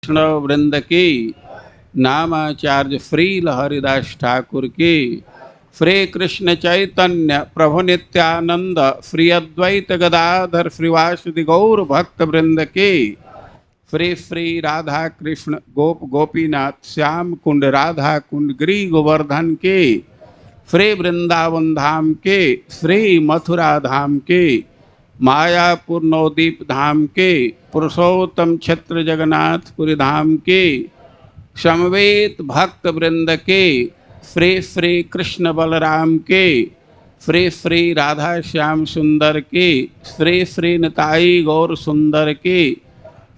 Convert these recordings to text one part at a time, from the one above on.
कृष्ण वृंद की, नामाचार्य श्री हरिदास ठाकुर की, श्री कृष्ण चैतन्य प्रभु नित्यानंद श्री अद्वैत गदाधर श्रीवासुदि गौर भक्त वृंद की, श्री श्री राधा कृष्ण गोप गोपीनाथ श्याम कुंड राधा कुंड गिरी गोवर्धन के, श्री वृंदावन धाम के, श्री मथुरा धाम के, मायापुर नवदीप धाम के, पुरुषोत्तम क्षेत्र जगन्नाथपुरी धाम के, समवेत भक्त वृंद के, श्री श्री कृष्ण बलराम के, श्री श्री राधा श्याम सुंदर के, श्री श्री निताई गौर सुंदर के,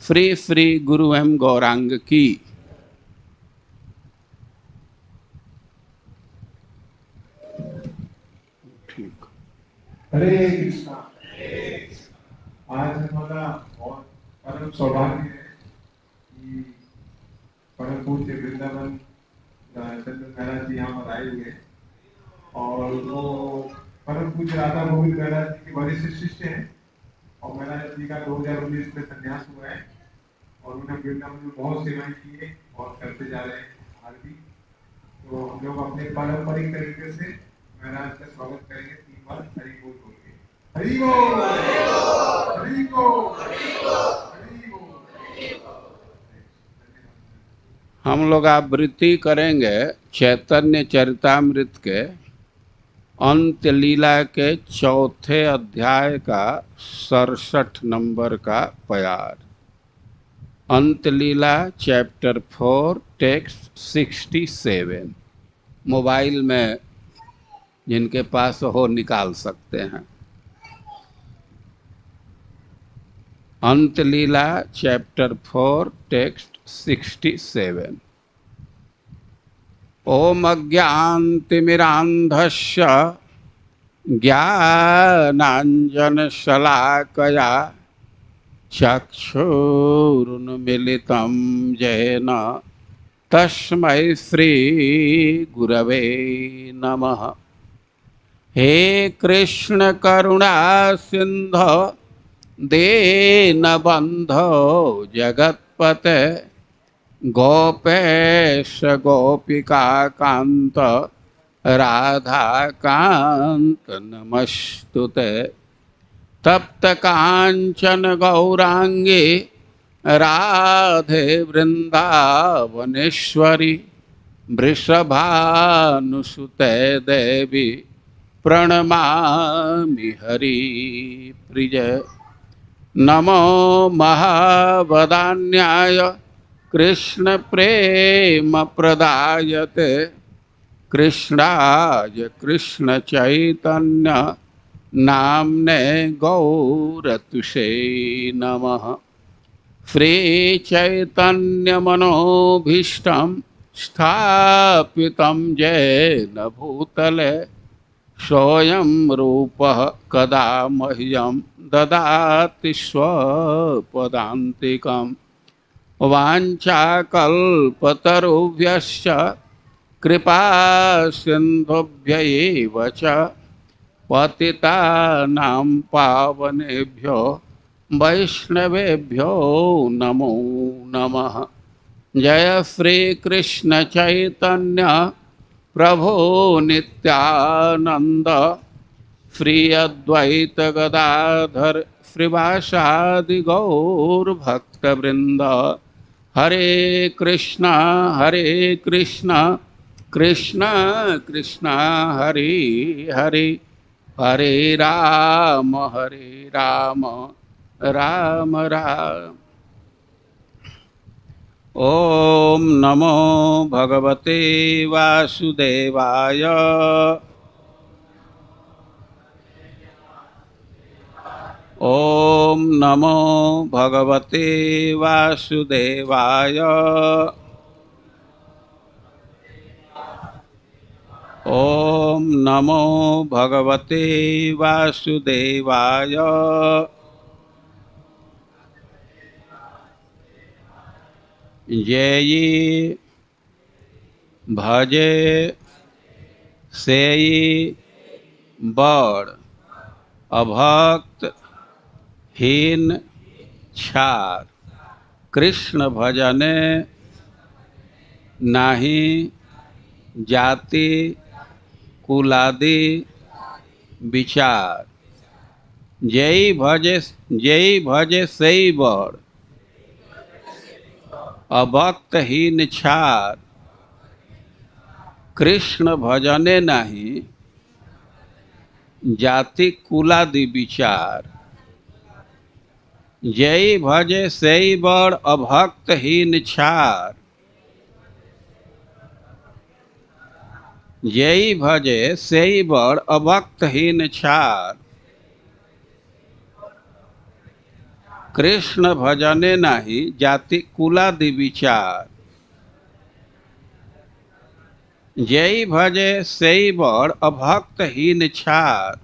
श्री श्री गुरु एवं गौरांग की। हरे कृष्णा। आज हमारा बहुत परम सौभाग्य है कि परम पूज्य वृंदावन चंद्र महाराज जी यहाँ पर आए हुए हैं और वो परम पूज्य राधा गोविंद महाराज जी के बड़े से शिष्य हैं और महाराज जी का 2019 में संन्यास हुआ है और उन्होंने वृंदावन में बहुत सेवाएं की है और करते जा रहे हैं आज भी। तो हम लोग अपने पारंपरिक तरीके से महाराज का स्वागत करेंगे 3 बार हरि बोल बोल के। हरि बोल, हरि बोल, हरि बोल। हम लोग आवृत्ति करेंगे चैतन्य चरितामृत के अंत लीला के 4थे अध्याय का 67 नंबर का प्यार। अंत लीला चैप्टर 4 टेक्स्ट 67। मोबाइल में जिनके पास हो निकाल सकते हैं। अंत लीला चैप्टर 4 टेक्स्ट 67। ओम अज्ञानतिमिरान्धस्य ज्ञानाञ्जनशलाकया चक्षुरुन्मीलितं येन तस्मै श्रीगुरवे नमः। हे कृष्ण करुणा सिंधो दीनबन्धो जगत्पते गोपेश गोपिका कांत राधा कांत नमस्तुते। तप्त कांचन गौरांगी राधे वृंदावनेश्वरी वृषभानुसुते देवी प्रणमामि हरिप्रिय। नमो महावदान्याय कृष्ण प्रेम प्रदायते कृष्णाय कृष्ण चैतन्य नाम्ने गौरतुषे नमः। श्री चैतन्य मनोभीष्टं स्थापितं येन भूतले सोऽयं रूपः कदा मह्यं ददाति स्वपदान्तिकम्। वाञ्छाकल्पतरुभ्यश्च कृपा सिन्धुभ्यैव च पतितानां पावनेभ्यो वैष्णवेभ्यो नमो नमः। जय श्री कृष्ण चैतन्य प्रभु नित्यानंद श्री अद्वैत गदाधर श्रीवासादि गौर भक्त वृंद। हरे कृष्णा कृष्ण कृष्ण हरे हरे, हरे राम राम राम। ओम नमो भगवते वासुदेवाय। ओम नमो भगवते वासुदेवाय। ओम नमो भगवते वासुदेवाय। जयी भजे सेई बड़ अभक्त हीन छार कृष्ण भजने नाही जाति कुलादि विचार। जय भजे सई बड़ अभक्तहीन छार। कृष्ण भजने नहीं जाति कुलादि विचार। जय भजे सई बड़ अभक्तहीन छार। जय भजे सई बड़ अभक्तहीन छार। कृष्ण भजने नाही जाति कुलादि विचार। जय भजे सई बड़ अभक्तहीन छार।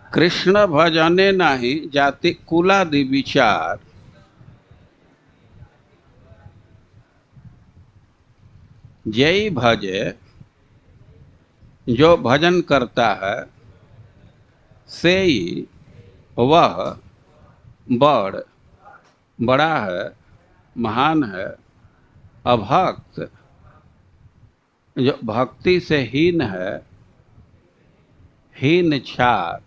कृष्ण भजने नाही जाति कुलादि विचार। जय भजे जो भजन करता है सेई वह बड़ बड़ा है महान है। अभक्त जो भक्ति से हीन है हीन छार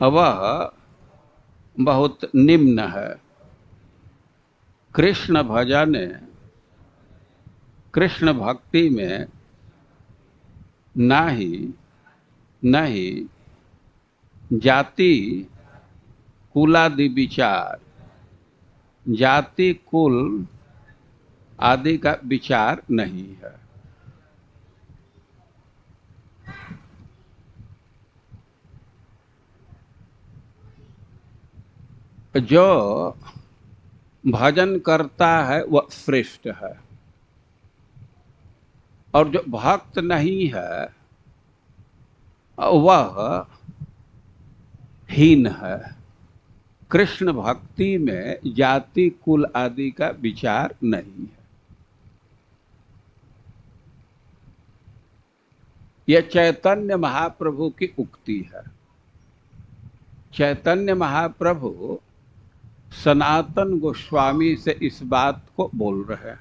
वह बहुत निम्न है। कृष्ण भजने कृष्ण भक्ति में नहीं जाति कुलादि विचार। जाति कुल आदि का विचार नहीं है। जो भजन करता है वह श्रेष्ठ है और जो भक्त नहीं है वह हीन है। कृष्ण भक्ति में जाति कुल आदि का विचार नहीं है। यह चैतन्य महाप्रभु की उक्ति है। चैतन्य महाप्रभु सनातन गोस्वामी से इस बात को बोल रहे हैं।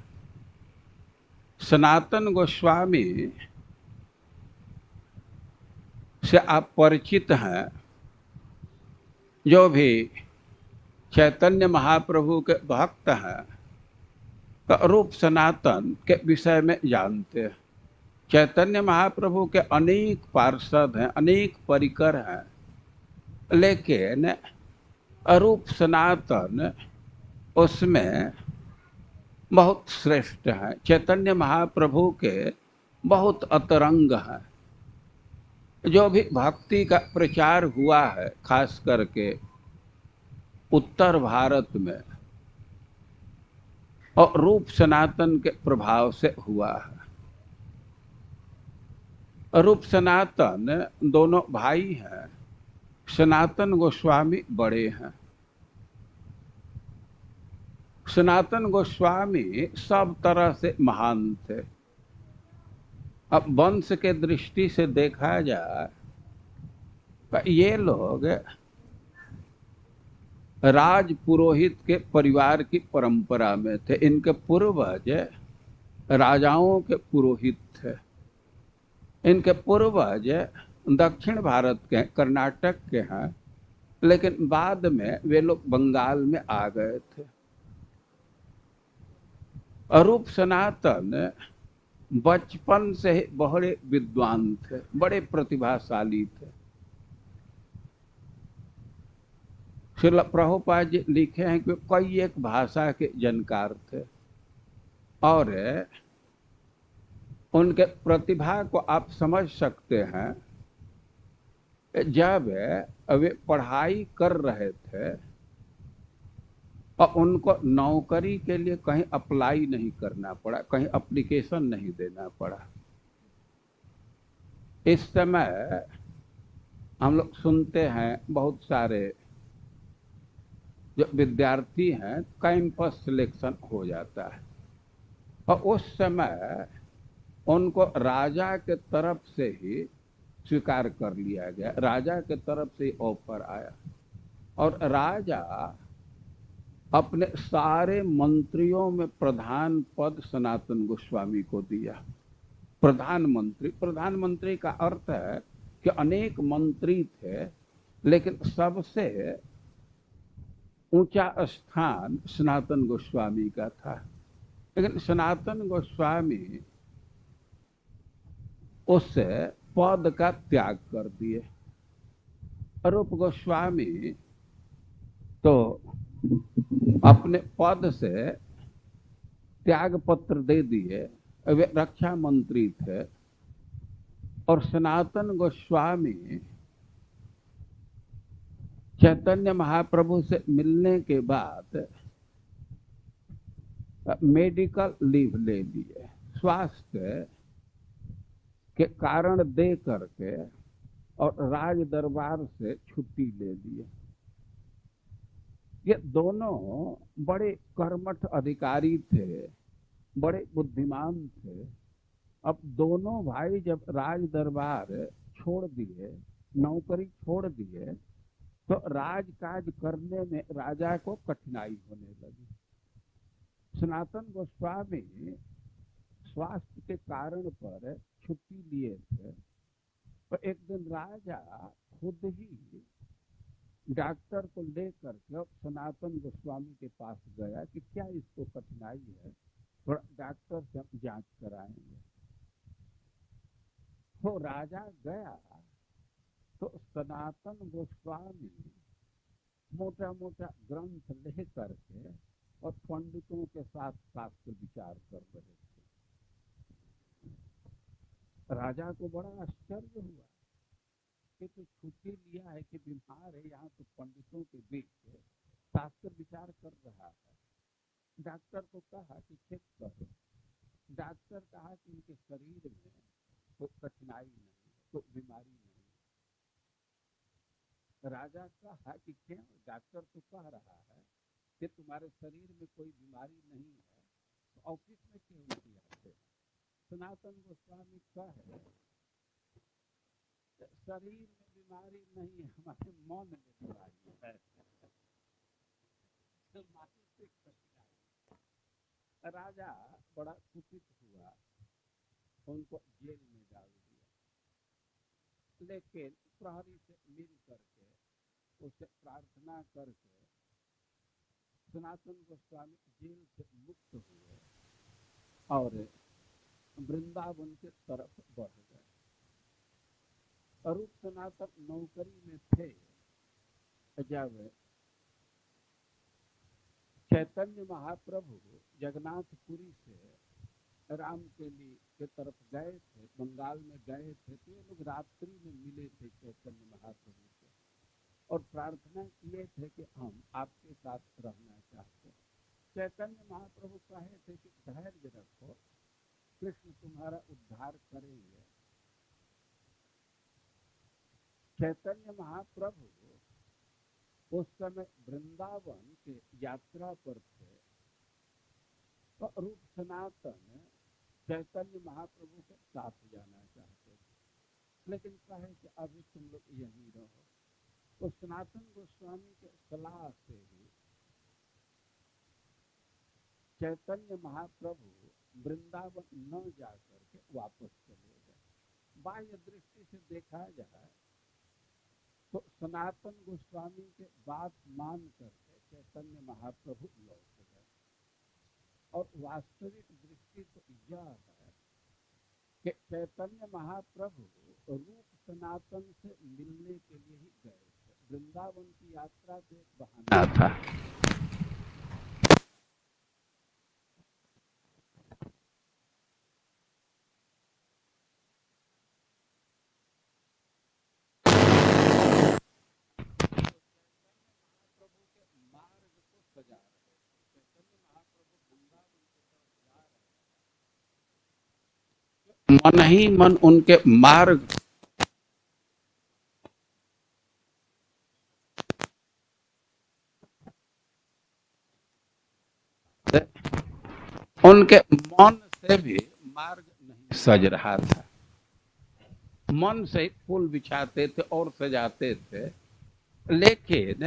सनातन गोस्वामी से आप परिचित हैं। जो भी चैतन्य महाप्रभु के भक्त हैं तो रूप सनातन के विषय में जानते हैं। चैतन्य महाप्रभु के अनेक पार्षद हैं अनेक परिकर हैं लेकिन अरूप सनातन उसमें बहुत श्रेष्ठ है। चैतन्य महाप्रभु के बहुत अतरंग हैं। जो भी भक्ति का प्रचार हुआ है खास करके उत्तर भारत में और रूप सनातन के प्रभाव से हुआ है। रूप सनातन दोनों भाई हैं। सनातन गोस्वामी बड़े हैं। सनातन गोस्वामी सब तरह से महान थे। अब वंश के दृष्टि से देखा जाए तो ये लोग राज पुरोहित के परिवार की परंपरा में थे। इनके पूर्वज राजाओं के पुरोहित थे। इनके पूर्वज दक्षिण भारत के कर्नाटक के हैं लेकिन बाद में वे लोग बंगाल में आ गए थे। अरूप सनातन बचपन से ही बड़े विद्वान थे बड़े प्रतिभाशाली थे। श्रील प्रभुपाद जी लिखे हैं कि कई एक भाषा के जानकार थे और उनके प्रतिभा को आप समझ सकते हैं। जब वे पढ़ाई कर रहे थे और उनको नौकरी के लिए कहीं अप्लाई नहीं करना पड़ा कहीं एप्लीकेशन नहीं देना पड़ा। इस समय हम लोग सुनते हैं बहुत सारे जो विद्यार्थी हैं कैंपस सिलेक्शन हो जाता है और उस समय उनको राजा के तरफ से ही स्वीकार कर लिया गया। राजा के तरफ से ऑफर आया और राजा अपने सारे मंत्रियों में प्रधान पद सनातन गोस्वामी को दिया। प्रधानमंत्री, प्रधानमंत्री का अर्थ है कि अनेक मंत्री थे, लेकिन सबसे ऊंचा स्थान सनातन गोस्वामी का था। लेकिन सनातन गोस्वामी उस पद का त्याग कर दिए। रूप गोस्वामी तो अपने पद से त्याग पत्र दे दिए, वे रक्षा मंत्री थे। और सनातन गोस्वामी चैतन्य महाप्रभु से मिलने के बाद मेडिकल लीव ले लिए, स्वास्थ्य के कारण दे करके, और राज दरबार से छुट्टी ले लिए। ये दोनों बड़े कर्मठ अधिकारी थे, बड़े बुद्धिमान थे। अब दोनों भाई जब राज दरबार छोड़ दिए, नौकरी छोड़ दिए, तो राजकाज करने में राजा को कठिनाई होने लगी। सनातन गोस्वामी स्वास्थ्य के कारण पर छुट्टी लिए थे, तो एक दिन राजा खुद ही डॉक्टर को लेकर के सनातन गोस्वामी के पास गया कि क्या इसको कठिनाई है, थोड़ा डॉक्टर से हम जांच कराएंगे। तो राजा गया तो सनातन गोस्वामी मोटा मोटा ग्रंथ ले करके और पंडितों के साथ शास्त्र विचार कर रहे थे। राजा को बड़ा आश्चर्य हुआ कि तो छुट्टी लिया है कि बीमार है, यहाँ तो पंडितों के बीच शास्त्र विचार कर रहा है। डॉक्टर को कहा कि चेक करो। डॉक्टर कहा कि इनके शरीर में कोई कठिनाई नहीं, कोई बीमारी नहीं। राजा कहा कि क्यों? डॉक्टर तो कह रहा है कि तुम्हारे शरीर में कोई बीमारी नहीं है, तो ऑफिस में क्यों नहीं आते? सनातन गोस्वामी कहे शरीर में बीमारी नहीं, हमारे मन में बीमारी है, तो मानसिक कठिनाई। राजा बड़ा कुपित हुआ, उनको जेल में डाल दिया। लेकिन प्रहरी से मिल करके, उसे प्रार्थना करके सनातन गोस्वामी जेल से मुक्त हुए और वृंदावन के तरफ बढ़ गए। अरूप सनातन नौकरी में थे जब चैतन्य महाप्रभु जगन्नाथपुरी से रामकेली के तरफ गए थे, बंगाल में गए थे, तो ये लोग रात्रि में मिले थे चैतन्य महाप्रभु से और प्रार्थना किए थे कि हम आपके साथ रहना चाहते हैं। चैतन्य महाप्रभु कहे थे कि धैर्य रखो, कृष्ण तुम्हारा उद्धार करेंगे। चैतन्य महाप्रभु उस समय वृंदावन के यात्रा पर थे, तो रूप सनातन चैतन्य महाप्रभु के साथ जाना चाहते थे, लेकिन कहे कि अभी तुम लोग यहीं रहो। तो सनातन गोस्वामी के सलाह से ही चैतन्य महाप्रभु वृंदावन न जाकर के वापस चले गए। बाह्य दृष्टि से देखा जाए तो सनातन गोस्वामी के बात मान करके चैतन्य महाप्रभु लौट गए, और वास्तविक दृष्टि तो यह है कि चैतन्य महाप्रभु रूप सनातन से मिलने के लिए ही गए थे। वृंदावन की यात्रा तो एक बहाना था। महाप्रभु के मार्ग को सजा रहे थे। चैतन्य महाप्रभु वृंदावन की तरफ जा रहे थे, मन ही मन उनके मार्ग उनके मन से भी मार्ग नहीं सज रहा था। मन से फूल बिछाते थे और सजाते थे, लेकिन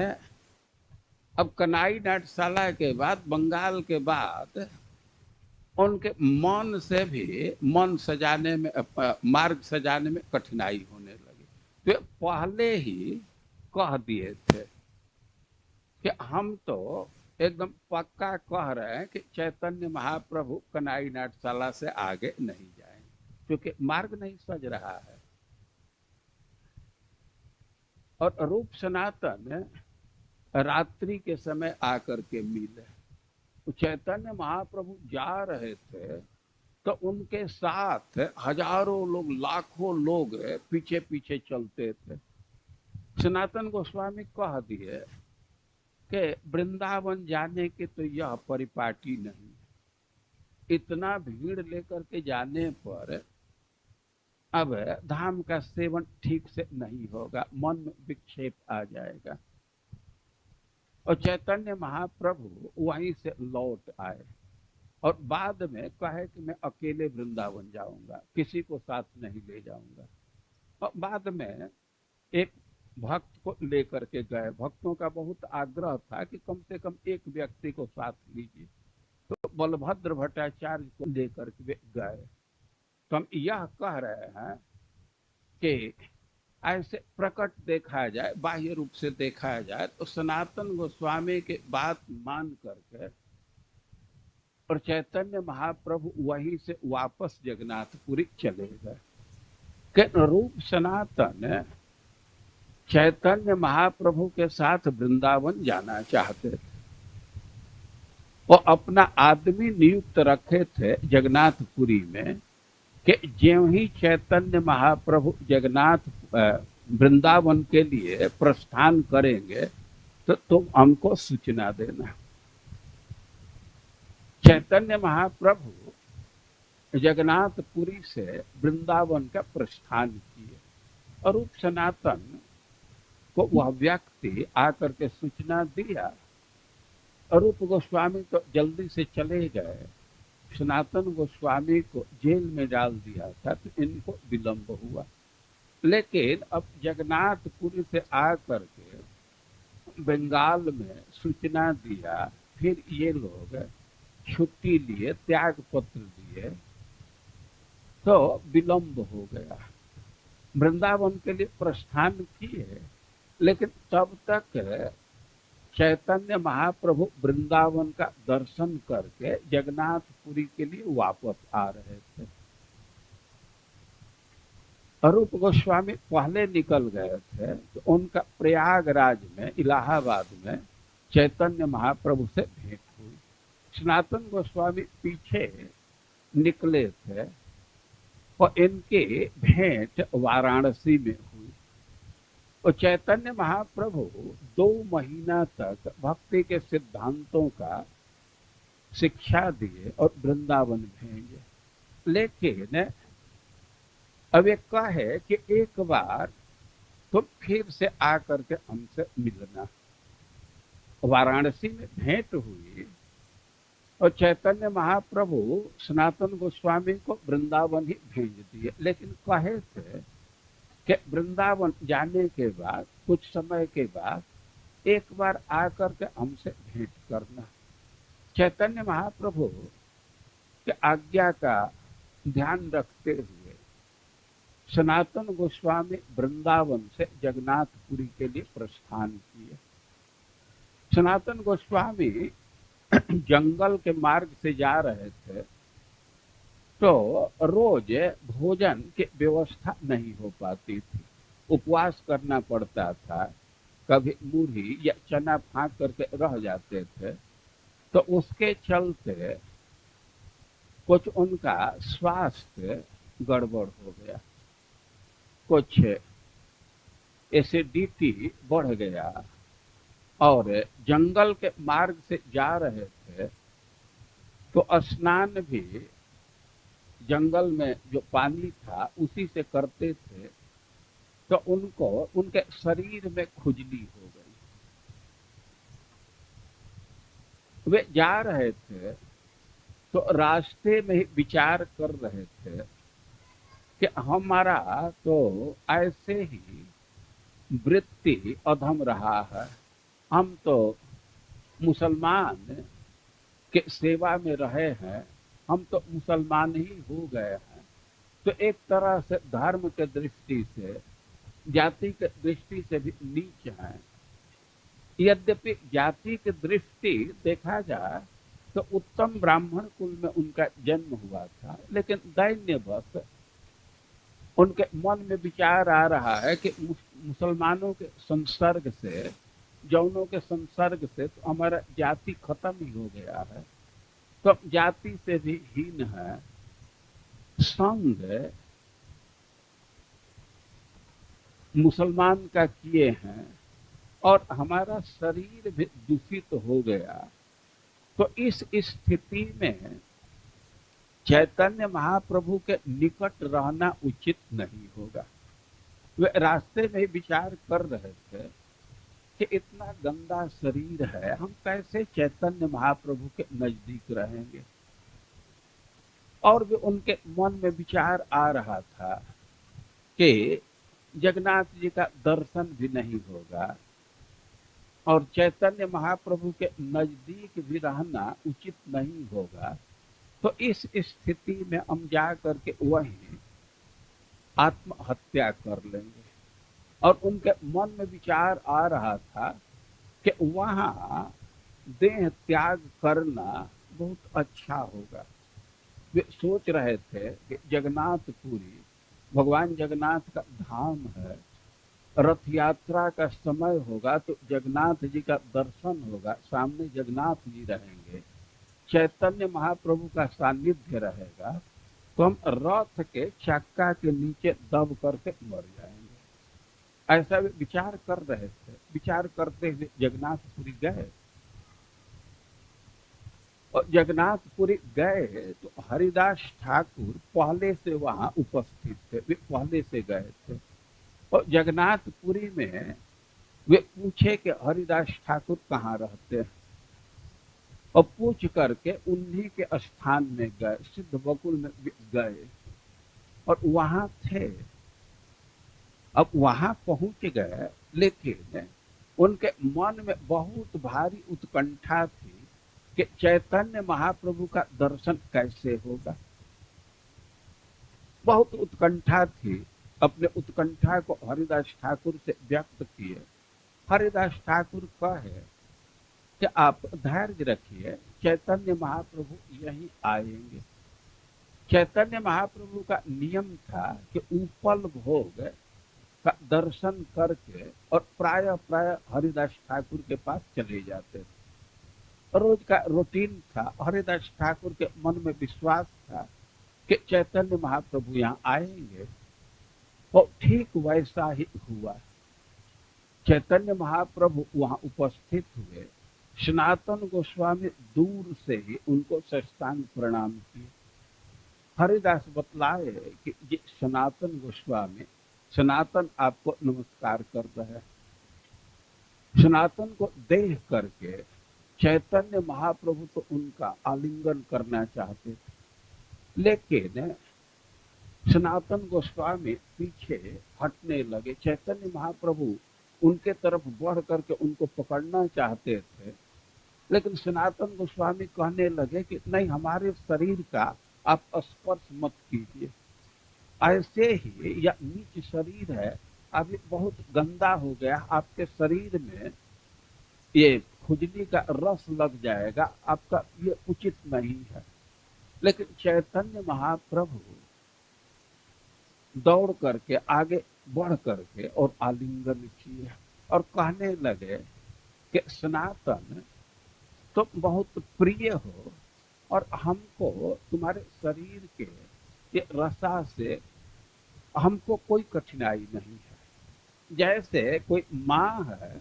अब कनाई नाट्यशाला के बाद, बंगाल के बाद, उनके मन से भी मन सजाने में, मार्ग सजाने में कठिनाई होने लगी। तो पहले ही कह दिए थे कि हम तो एकदम पक्का कह रहे हैं कि चैतन्य महाप्रभु कनाई नाट्यशाला से आगे नहीं जाएंगे, क्योंकि मार्ग नहीं सज रहा है। और रूप सनातन रात्रि के समय आकर के मिले। तो चैतन्य महाप्रभु जा रहे थे तो उनके साथ हजारों लोग, लाखों लोग पीछे पीछे चलते थे। सनातन गोस्वामी कह दिए कि वृंदावन जाने की तो यह परिपाटी नहीं, इतना भीड़ लेकर के जाने पर अब धाम का सेवन ठीक से नहीं होगा, मन में विक्षेप आ जाएगा। और चैतन्य महाप्रभु वहीं से लौट आए और बाद में कहे कि मैं अकेले वृंदावन जाऊंगा, किसी को साथ नहीं ले जाऊंगा। और बाद में एक भक्त को लेकर के गए। भक्तों का बहुत आग्रह था कि कम से कम एक व्यक्ति को साथ लीजिए, तो बलभद्र भट्टाचार्य को लेकर के वे गए। तो हम यह कह रहे हैं कि ऐसे प्रकट देखा जाए, बाह्य रूप से देखा जाए, तो सनातन गोस्वामी के बात मान करके और चैतन्य महाप्रभु वहीं से वापस जगन्नाथपुरी चले गए। कि रूप सनातन चैतन्य महाप्रभु के साथ वृंदावन जाना चाहते थे। वो अपना आदमी नियुक्त रखे थे जगन्नाथपुरी में कि ज्यों ही चैतन्य महाप्रभु जगन्नाथ वृंदावन के लिए प्रस्थान करेंगे तो तुम हमको सूचना देना। चैतन्य महाप्रभु जगन्नाथपुरी से वृंदावन का प्रस्थान किए और रूप सनातन को वह व्यक्ति आकर के सूचना दिया। और रूप गोस्वामी तो जल्दी से चले गए। सनातन गोस्वामी को जेल में डाल दिया था, तो इनको विलंब हुआ। लेकिन अब जगन्नाथपुरी से आकर के बंगाल में सूचना दिया, फिर ये लोग छुट्टी लिए, त्याग पत्र दिए, तो विलंब हो गया। वृंदावन के लिए प्रस्थान किए, लेकिन तब तक चैतन्य महाप्रभु वृंदावन का दर्शन करके जगन्नाथपुरी के लिए वापस आ रहे थे। अरूप गोस्वामी पहले निकल गए थे, तो उनका प्रयागराज में, इलाहाबाद में चैतन्य महाप्रभु से भेंट हुई। सनातन गोस्वामी पीछे निकले थे और इनकी भेंट वाराणसी में हुई। और चैतन्य महाप्रभु 2 महीना तक भक्ति के सिद्धांतों का शिक्षा दिए और वृंदावन भेजे। लेकिन अब एक कहे कि एक बार तो फिर से आकर के हमसे मिलना। वाराणसी में भेंट हुई और चैतन्य महाप्रभु सनातन गोस्वामी को वृंदावन ही भेज दिए। लेकिन कहे थे कि वृंदावन जाने के बाद, कुछ समय के बाद, एक बार आकर के हमसे भेंट करना। चैतन्य महाप्रभु के आज्ञा का ध्यान रखते हुए सनातन गोस्वामी वृंदावन से जगन्नाथपुरी के लिए प्रस्थान किए। सनातन गोस्वामी जंगल के मार्ग से जा रहे थे, तो रोज भोजन की व्यवस्था नहीं हो पाती थी, उपवास करना पड़ता था। कभी मूढ़ी या चना फाँक करके रह जाते थे, तो उसके चलते कुछ उनका स्वास्थ्य गड़बड़ हो गया, कुछ एसिडिटी बढ़ गया। और जंगल के मार्ग से जा रहे थे तो स्नान भी जंगल में जो पानी था उसी से करते थे, तो उनको, उनके शरीर में खुजली हो गई। वे जा रहे थे तो रास्ते में ही विचार कर रहे थे कि हमारा तो ऐसे ही वृत्ति अधम रहा है, हम तो मुसलमान के सेवा में रहे हैं, हम तो मुसलमान ही हो गए हैं, तो एक तरह से धर्म के दृष्टि से, जाति के दृष्टि से भी नीच हैं। यद्यपि जाति की दृष्टि देखा जाए तो उत्तम ब्राह्मण कुल में उनका जन्म हुआ था, लेकिन दैन्यवश उनके मन में विचार आ रहा है कि मुसलमानों के संसर्ग से, जौनों के संसर्ग से तो हमारा जाति खत्म ही हो गया है, तो अब जाति से भी हीन है। संग मुसलमान का किए हैं और हमारा शरीर भी दूषित हो गया, तो इस स्थिति में चैतन्य महाप्रभु के निकट रहना उचित नहीं होगा। वे रास्ते में विचार कर रहे थे कि इतना गंदा शरीर है, हम कैसे चैतन्य महाप्रभु के नजदीक रहेंगे। और भी उनके मन में विचार आ रहा था कि जगन्नाथ जी का दर्शन भी नहीं होगा और चैतन्य महाप्रभु के नजदीक भी रहना उचित नहीं होगा, तो इस स्थिति में हम जा करके वहीं आत्महत्या कर लेंगे। और उनके मन में विचार आ रहा था कि वहां देह त्याग करना बहुत अच्छा होगा। वे सोच रहे थे कि जगन्नाथपुरी भगवान जगन्नाथ का धाम है, रथ यात्रा का समय होगा तो जगन्नाथ जी का दर्शन होगा, सामने जगन्नाथ जी रहेंगे, चैतन्य महाप्रभु का सानिध्य रहेगा, तो हम रथ के चक्का के नीचे दब करके मर जाएंगे। ऐसा वे विचार कर रहे थे। विचार करते हुए जगन्नाथपुरी गए, और जगन्नाथपुरी गए तो हरिदास ठाकुर पहले से वहां उपस्थित थे, वे पहले से गए थे। और जगन्नाथपुरी में वे पूछे कि हरिदास ठाकुर कहाँ रहते हैं, और पूछ करके उन्हीं के स्थान में गए, सिद्ध बकुल में गए और वहां थे। अब वहां पहुंच गए, लेकिन उनके मन में बहुत भारी उत्कंठा थी कि चैतन्य महाप्रभु का दर्शन कैसे होगा। बहुत उत्कंठा थी। अपने उत्कंठा को हरिदास ठाकुर से व्यक्त किए। हरिदास ठाकुर कहे कि आप धैर्य रखिए, चैतन्य महाप्रभु यहीं आएंगे। चैतन्य महाप्रभु का नियम था कि उपल भोग का दर्शन करके और प्राय प्राय हरिदास ठाकुर के पास चले जाते थे। रोज का रूटीन था। हरिदास ठाकुर के मन में विश्वास था कि चैतन्य महाप्रभु यहाँ आएंगे, और ठीक वैसा ही हुआ। चैतन्य महाप्रभु वहां उपस्थित हुए। सनातन गोस्वामी दूर से ही उनको साष्टांग प्रणाम किए। हरिदास बतलाए कि ये सनातन गोस्वामी, सनातन आपको नमस्कार कर रहे हैं। सनातन को देख करके चैतन्य महाप्रभु तो उनका आलिंगन करना चाहते थे, लेकिन सनातन गोस्वामी पीछे हटने लगे। चैतन्य महाप्रभु उनके तरफ बढ़ करके उनको पकड़ना चाहते थे, लेकिन सनातन गोस्वामी कहने लगे कि नहीं, हमारे शरीर का आप स्पर्श मत कीजिए। ऐसे ही या नीच शरीर है, अभी बहुत गंदा हो गया, आपके शरीर में ये खुजली का रस लग जाएगा, आपका ये उचित नहीं है। लेकिन चैतन्य महाप्रभु दौड़ करके आगे बढ़ करके और आलिंगन किए और कहने लगे कि सनातन तो बहुत प्रिय हो, और हमको तुम्हारे शरीर के ये रसा से हमको कोई कठिनाई नहीं है। जैसे कोई माँ है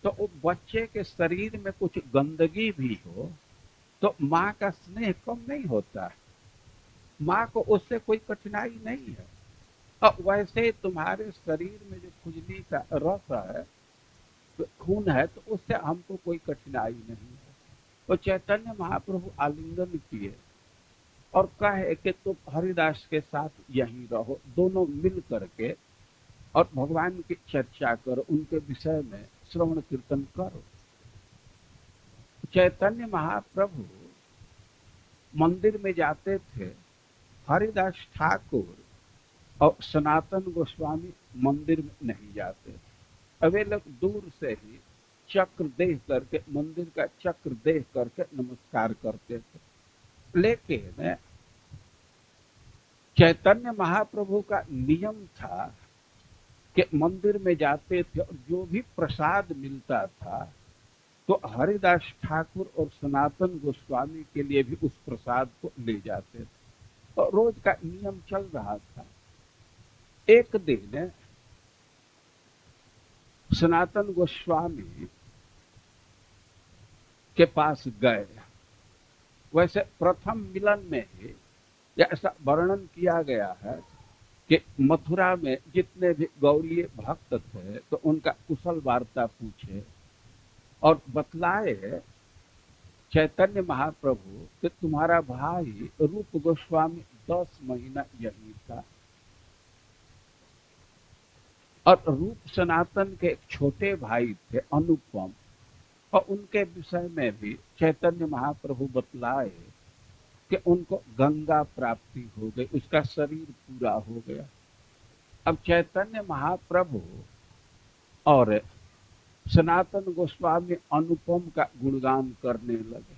तो वो बच्चे के शरीर में कुछ गंदगी भी हो तो माँ का स्नेह कम नहीं होता है, माँ को उससे कोई कठिनाई नहीं है। और वैसे तुम्हारे शरीर में जो खुजली का रस है, खून है, तो उससे हमको कोई कठिनाई नहीं है। तो चैतन्य महाप्रभु आलिंगन किए और कहे कि तुम हरिदास के साथ यहीं रहो, दोनों मिल करके और भगवान की चर्चा करो, उनके विषय में श्रवण कीर्तन करो। चैतन्य महाप्रभु मंदिर में जाते थे, हरिदास ठाकुर और सनातन गोस्वामी मंदिर में नहीं जाते थे। वे लोग दूर से ही चक्र देख करके, मंदिर का चक्र देख करके नमस्कार करते थे। लेकिन चैतन्य महाप्रभु का नियम था कि मंदिर में जाते थे और जो भी प्रसाद मिलता था तो हरिदास ठाकुर और सनातन गोस्वामी के लिए भी उस प्रसाद को ले जाते थे। तो रोज का नियम चल रहा था। एक दिन सनातन गोस्वामी के पास गए। वैसे प्रथम मिलन में ही ऐसा वर्णन किया गया है कि मथुरा में जितने भी गौड़ीय भक्त थे तो उनका कुशल वार्ता पूछे और बतलाए चैतन्य महाप्रभु कि तुम्हारा भाई रूप गोस्वामी 10 महीना यही था और रूप सनातन के एक छोटे भाई थे अनुपम, और उनके विषय में भी चैतन्य महाप्रभु बतलाए कि उनको गंगा प्राप्ति हो गई, उसका शरीर पूरा हो गया। अब चैतन्य महाप्रभु और सनातन गोस्वामी अनुपम का गुणगान करने लगे।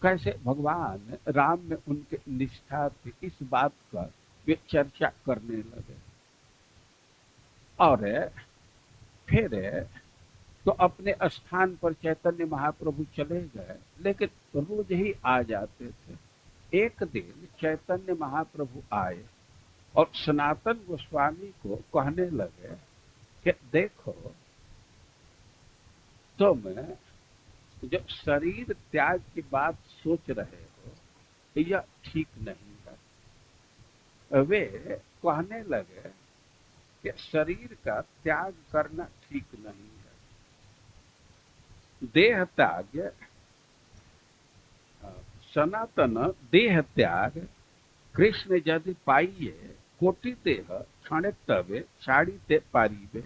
कैसे भगवान राम में उनके निष्ठा थी, इस बात पर वे चर्चा करने लगे। और फिर तो अपने स्थान पर चैतन्य महाप्रभु चले गए, लेकिन रोज ही आ जाते थे। एक दिन चैतन्य महाप्रभु आए और सनातन गोस्वामी को कहने लगे कि देखो, तुम जो शरीर त्याग की बात सोच रहे हो यह ठीक नहीं है। वे कहने लगे कि शरीर का त्याग करना ठीक नहीं है। देह त्याग, सनातन देह त्याग कृष्ण यदि पाइये, कोटि देह क्षण तबे छाड़ीते पारीबे।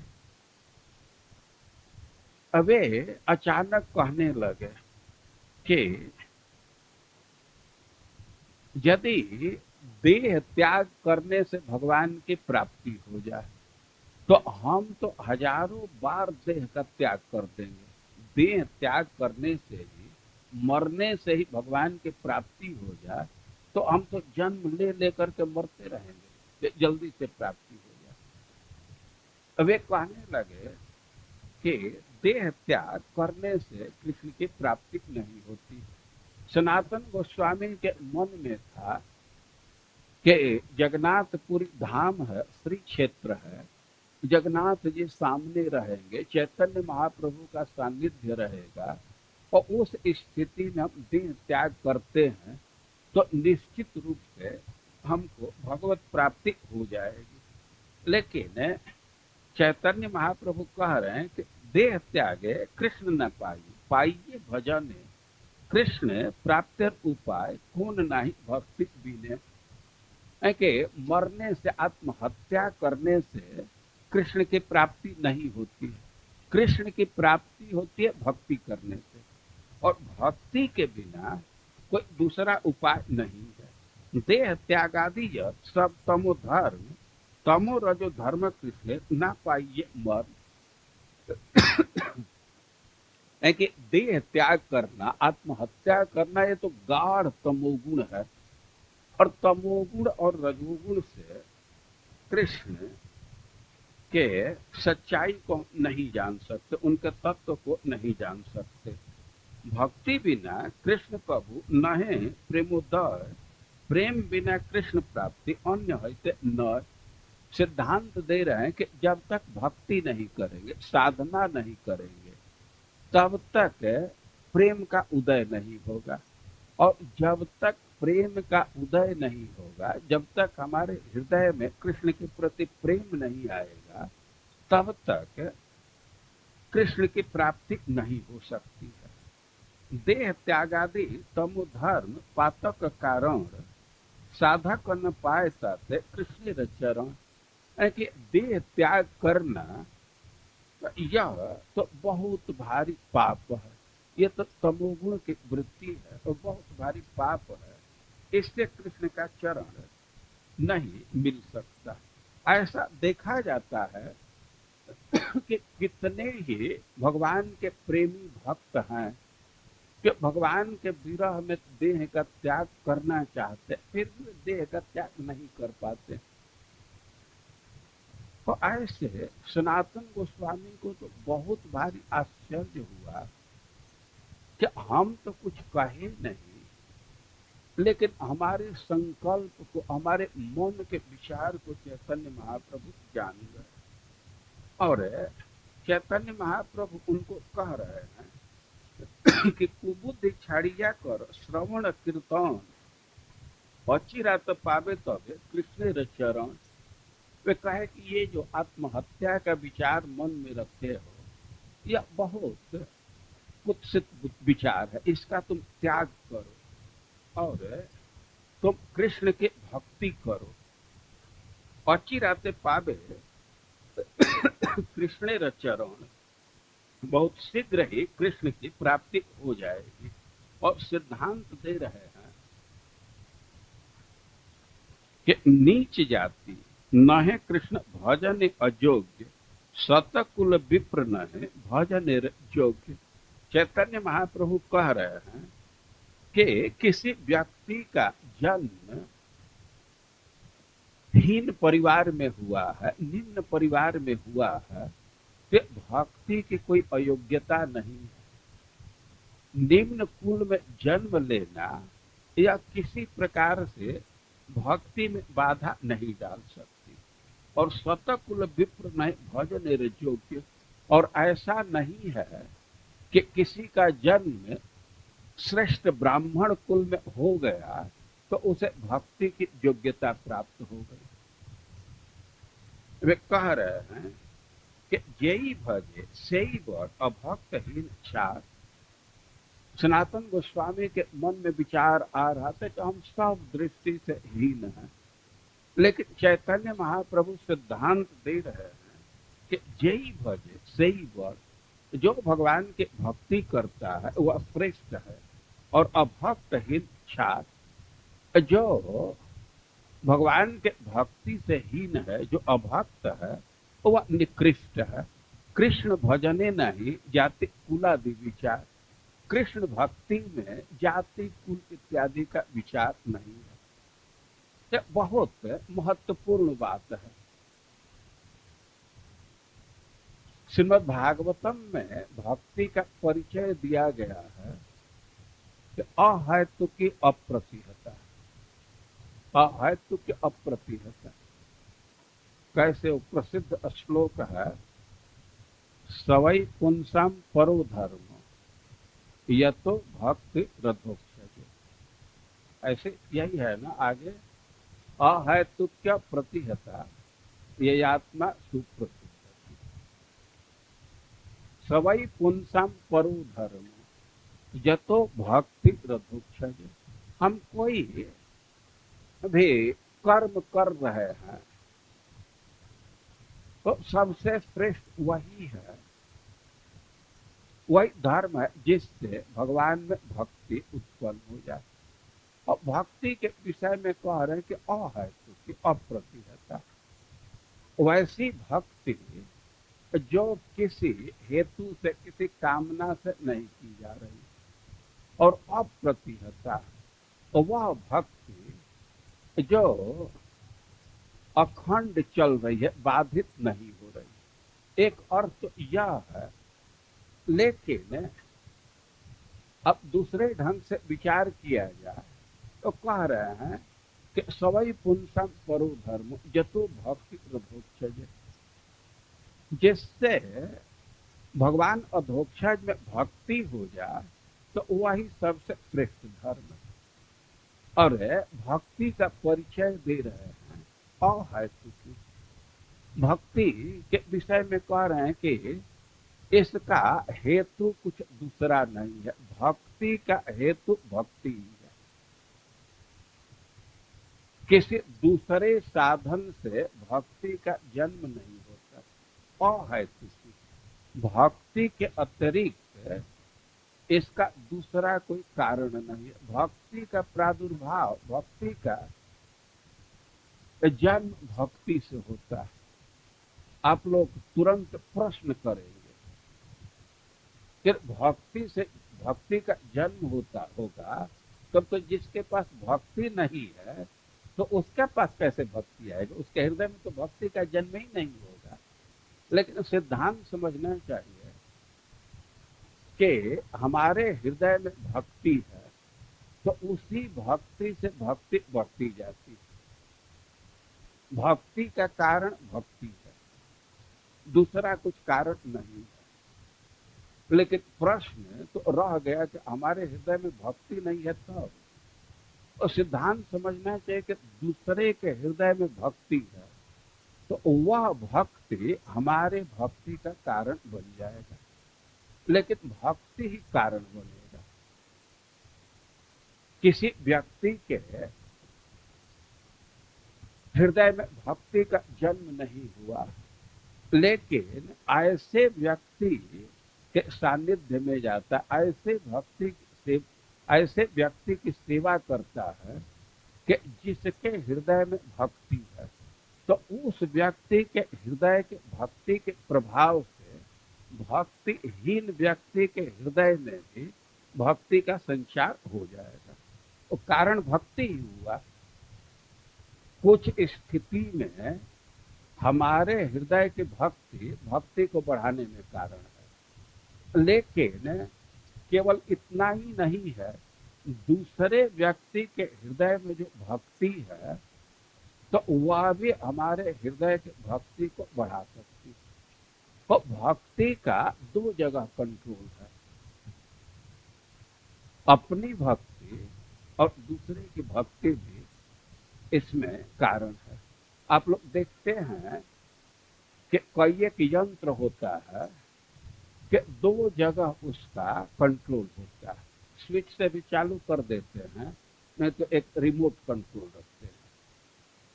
वे अचानक कहने लगे कि यदि देह त्याग करने से भगवान की प्राप्ति हो जाए तो हम तो हजारों बार देह का त्याग कर देंगे। देह त्याग करने से ही, मरने से ही भगवान की प्राप्ति हो जाए तो हम तो जन्म ले लेकर के मरते रहेंगे, जल्दी से प्राप्ति हो जाए। वे कहने लगे कि देह त्याग करने से कृष्ण की प्राप्ति नहीं होती। सनातन गोस्वामी के मन में था कि जगन्नाथपुरी धाम है, श्री क्षेत्र है, जगन्नाथ जी सामने रहेंगे, चैतन्य महाप्रभु का सानिध्य रहेगा और उस स्थिति में हम देह त्याग करते हैं तो निश्चित रूप से हमको भगवत प्राप्ति हो जाएगी। लेकिन चैतन्य महाप्रभु कह रहे हैं कि देह त्यागे कृष्ण न पाइए, पाइए भजन कृष्ण प्राप्ति उपाय कौन नहीं भक्ति बिने। कि मरने से, आत्महत्या करने से कृष्ण की प्राप्ति नहीं होती है। कृष्ण की प्राप्ति होती है भक्ति करने से, और भक्ति के बिना कोई दूसरा उपाय नहीं है। देह त्यागादि सब तमो धर्म, तमो रजो धर्म कृष्ण ना पाइए मर। कि देह त्याग करना, आत्महत्या करना, ये तो गाढ़ तमोगुण है, और तमोगुण और रजोगुण से कृष्ण के सच्चाई को नहीं जान सकते, उनके तत्व को नहीं जान सकते। भक्ति बिना कृष्ण प्रभु नहे प्रेमोदय, प्रेम बिना कृष्ण प्राप्ति अन्य है न। सिद्धांत दे रहे हैं कि जब तक भक्ति नहीं करेंगे, साधना नहीं करेंगे, तब तक प्रेम का उदय नहीं होगा। और जब तक प्रेम का उदय नहीं होगा, जब तक हमारे हृदय में कृष्ण के प्रति प्रेम नहीं आएगा, तब तक कृष्ण की प्राप्ति नहीं हो सकती है। देह त्यागादि तमो धर्म पातक कारण, साधक न पाए साथे कृष्ण चरण। कि देह त्याग करना यह तो बहुत भारी पाप है। ये तो तमोगुण की वृत्ति है और बहुत भारी पाप है, इससे कृष्ण का चरण नहीं मिल सकता। ऐसा देखा जाता है कि कितने ही भगवान के प्रेमी भक्त हैं कि भगवान के विरह में देह का त्याग करना चाहते, फिर भी देह का त्याग नहीं कर पाते। तो ऐसे सनातन गोस्वामी को तो बहुत भारी आश्चर्य हुआ कि हम तो कुछ कहे नहीं, लेकिन हमारे संकल्प को, हमारे मन के विचार को चैतन्य महाप्रभु जान गए। और चैतन्य महाप्रभु उनको कह रहे हैं कि कुबुद्धि छाड़िया कर श्रवण कीर्तन अचिरात पावे तबे कृष्ण रे चरण। वे कहे कि ये जो आत्महत्या का विचार मन में रखते हो, यह बहुत कुत्सित विचार है, इसका तुम त्याग करो और तुम कृष्ण के भक्ति करो। अचिराते पावे कृष्ण रे चरण, बहुत शीघ्र ही कृष्ण की प्राप्ति हो जाएगी। और सिद्धांत दे रहे हैं कि नीच जाति न है कृष्ण भजन अयोग्य, शतकुल विप्र न है भजन योग्य। चैतन्य महाप्रभु कह रहे हैं कि किसी व्यक्ति का जन्म हीन परिवार में हुआ है, निम्न परिवार में हुआ है, तो भक्ति की कोई अयोग्यता नहीं है। निम्न कुल में जन्म लेना या किसी प्रकार से भक्ति में बाधा नहीं डाल सकती। और शतकुल विप्र नहीं भजन योग्य, और ऐसा नहीं है कि किसी का जन्म श्रेष्ठ ब्राह्मण कुल में हो गया तो उसे भक्ति की योग्यता प्राप्त हो गई। वे कह रहे हैं कि जेई भजे सेई बर अभक्तहीन छात्र। सनातन गोस्वामी के मन में विचार आ रहा था कि हम सब दृष्टि से हीन हैं, लेकिन चैतन्य महाप्रभु सिद्धांत दे रहे हैं कि जेई भजे सेई बर, जो भगवान की भक्ति करता है वह श्रेष्ठ है। और अभक्तहीन छात्र, जो भगवान के भक्ति से हीन है, जो अभक्त है, वह निकृष्ट है। कृष्ण भजने नहीं जाति कुलादि विचार, कृष्ण भक्ति में जाति कुल इत्यादि का विचार नहीं है। यह बहुत महत्वपूर्ण बात है। श्रीमद् भागवतम में भक्ति का परिचय दिया गया है कि अहेतु की अप्रतिहता, अहेतु की अप्रतिहता। कैसे वो प्रसिद्ध श्लोक है, सवै पुंसाम परो धर्म यतो भक्ति रथोक्षज। ऐसे यही है ना आगे, अहेतुक्य प्रतिहता ये आत्मा सुप्रसिद्ध। सवै पुंसाम परो धर्म यतो भक्ति रथोक्षज। हम कोई भी कर्म कर रहे हैं तो सबसे श्रेष्ठ वही है, वही धर्म है जिससे भगवान में भक्ति उत्पन्न हो जाए। और भक्ति के विषय में कह रहे हैं कि अहेतु की अप्रतिहता, वैसी भक्ति जो किसी हेतु से, किसी कामना से नहीं की जा रही। और अप्रतिहता वह भक्ति जो अखंड चल रही है, बाधित नहीं हो रही। एक अर्थ यह है, लेकिन अब दूसरे ढंग से विचार किया जाए तो कह रहे हैं कि सवै पुंसम परो धर्म जतो भक्ति रथोक्षज। जिससे भगवान अधोक्षज में भक्ति हो जाए तो वही सबसे श्रेष्ठ धर्म है। और भक्ति का परिचय दे रहे हैं अहेतु की। भक्ति के विषय में कह रहे हैं कि इसका हेतु कुछ दूसरा नहीं है, भक्ति का हेतु भक्ति ही है। किसी दूसरे साधन से भक्ति का जन्म नहीं होता। अहेतु की भक्ति के अतिरिक्त इसका दूसरा कोई कारण नहीं है। भक्ति का प्रादुर्भाव, भक्ति का जन्म भक्ति से होता है। आप लोग तुरंत प्रश्न करेंगे कि भक्ति से, भक्ति का जन्म होता होगा तब तो जिसके पास भक्ति नहीं है तो उसके पास कैसे भक्ति आएगा? उसके हृदय में तो भक्ति का जन्म ही नहीं होगा। लेकिन सिद्धांत समझना चाहिए कि हमारे हृदय में भक्ति है तो उसी भक्ति से भक्ति बढ़ती जाती है। भक्ति का कारण भक्ति है, दूसरा कुछ कारण नहीं है। लेकिन प्रश्न तो रह गया कि हमारे हृदय में भक्ति नहीं है तब। और सिद्धांत समझना चाहिए कि दूसरे के हृदय में भक्ति है तो वह भक्ति हमारे भक्ति का कारण बन जाएगा। लेकिन भक्ति ही कारण बनेगा। किसी व्यक्ति के हृदय में भक्ति का जन्म नहीं हुआ, लेकिन ऐसे व्यक्ति के सानिध्य में जाता, ऐसे व्यक्ति की सेवा करता है कि जिसके हृदय में भक्ति है, तो उस व्यक्ति के हृदय के भक्ति के प्रभाव से भक्तिहीन व्यक्ति के हृदय में भी भक्ति का संचार हो जाएगा। तो कारण भक्ति ही हुआ। कुछ स्थिति में हमारे हृदय की भक्ति भक्ति को बढ़ाने में कारण है, लेकिन केवल इतना ही नहीं है, दूसरे व्यक्ति के हृदय में जो भक्ति है तो वह भी हमारे हृदय की भक्ति को बढ़ा सकती है। तो भक्ति का दो जगह कंट्रोल है, अपनी भक्ति और दूसरे की भक्ति भी इसमें कारण है। आप लोग देखते हैं कि कोई एक यंत्र होता है कि दो जगह उसका कंट्रोल होता है। स्विच से भी चालू कर देते हैं, नहीं तो एक रिमोट कंट्रोल रखते हैं,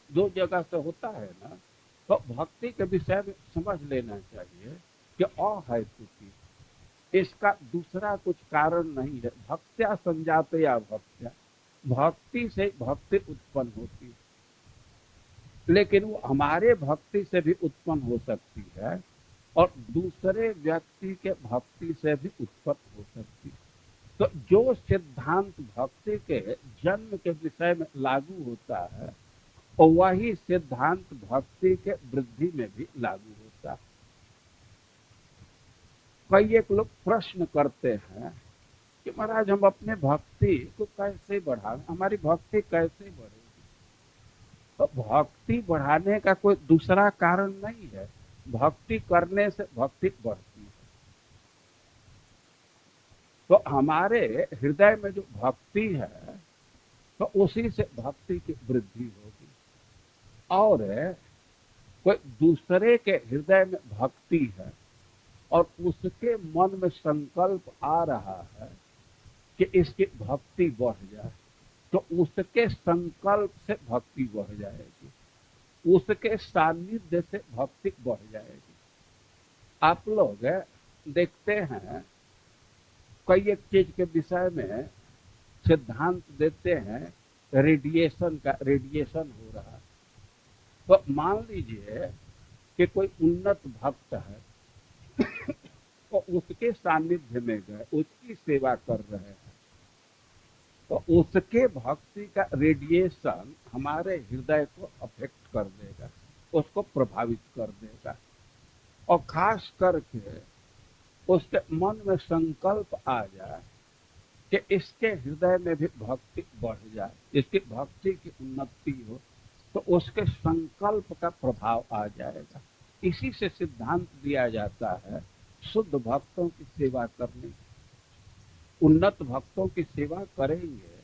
दो जगह से होता है ना। तो भक्ति के विषय में समझ लेना चाहिए कि अहैतुकी, इसका दूसरा कुछ कारण नहीं है। भक्त्या संजातया भक्त्या, भक्ति से भक्ति उत्पन्न होती है, लेकिन वो हमारे भक्ति से भी उत्पन्न हो सकती है और दूसरे व्यक्ति के भक्ति से भी उत्पन्न हो सकती है। तो जो सिद्धांत भक्ति के जन्म के विषय में लागू होता है और वही सिद्धांत भक्ति के वृद्धि में भी लागू होता है। कई एक लोग प्रश्न करते हैं कि महाराज हम अपने भक्ति को कैसे बढ़ाएं, हमारी भक्ति कैसे बढ़ेगी? तो भक्ति बढ़ाने का कोई दूसरा कारण नहीं है, भक्ति करने से भक्ति बढ़ती है। तो हमारे हृदय में जो भक्ति है तो उसी से भक्ति की वृद्धि होगी। और कोई दूसरे के हृदय में भक्ति है और उसके मन में संकल्प आ रहा है कि इसकी भक्ति बढ़ जाए, तो उसके संकल्प से भक्ति बढ़ जाएगी, उसके सानिध्य से भक्ति बढ़ जाएगी। आप लोग देखते हैं कई एक चीज के विषय में सिद्धांत देते हैं, रेडिएशन हो रहा है। तो मान लीजिए कि कोई उन्नत भक्त है तो उसके सानिध्य में गए, उसकी सेवा कर रहे हैं, तो उसके भक्ति का रेडिएशन हमारे हृदय को अफेक्ट कर देगा, उसको प्रभावित कर देगा। और खास करके उसके मन में संकल्प आ जाए कि इसके हृदय में भी भक्ति बढ़ जाए, इसकी भक्ति की उन्नति हो, तो उसके संकल्प का प्रभाव आ जाएगा। इसी से सिद्धांत दिया जाता है शुद्ध भक्तों की सेवा करने, उन्नत भक्तों की सेवा करेंगे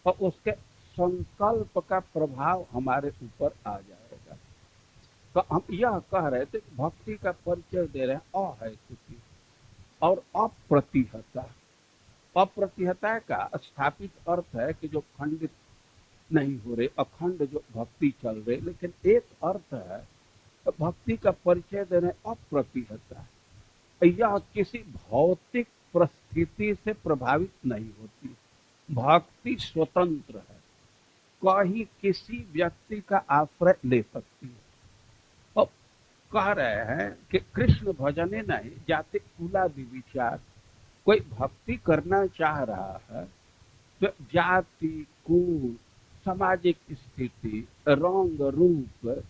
और उसके संकल्प का प्रभाव हमारे ऊपर आ जाएगा। तो हम यह कह रहे थे भक्ति का परिचय दे रहे हैं अहैतुकी और अप्रतिहता। अप्रतिहता का स्थापित अर्थ है कि जो खंडित नहीं हो रहे, अखंड जो भक्ति चल रहे। लेकिन एक अर्थ है भक्ति का परिचय दे रहे अप्रतिहता, यह किसी भौतिक परिस्थिति से प्रभावित नहीं होती। भक्ति स्वतंत्र है, कहीं किसी व्यक्ति का आश्रय ले सकती है। और कह रहे हैं कि कृष्ण भजने नहीं जाते कुलादि विचार। कोई भक्ति करना चाह रहा है तो जाति, कुल, सामाजिक स्थिति, रंग, रूप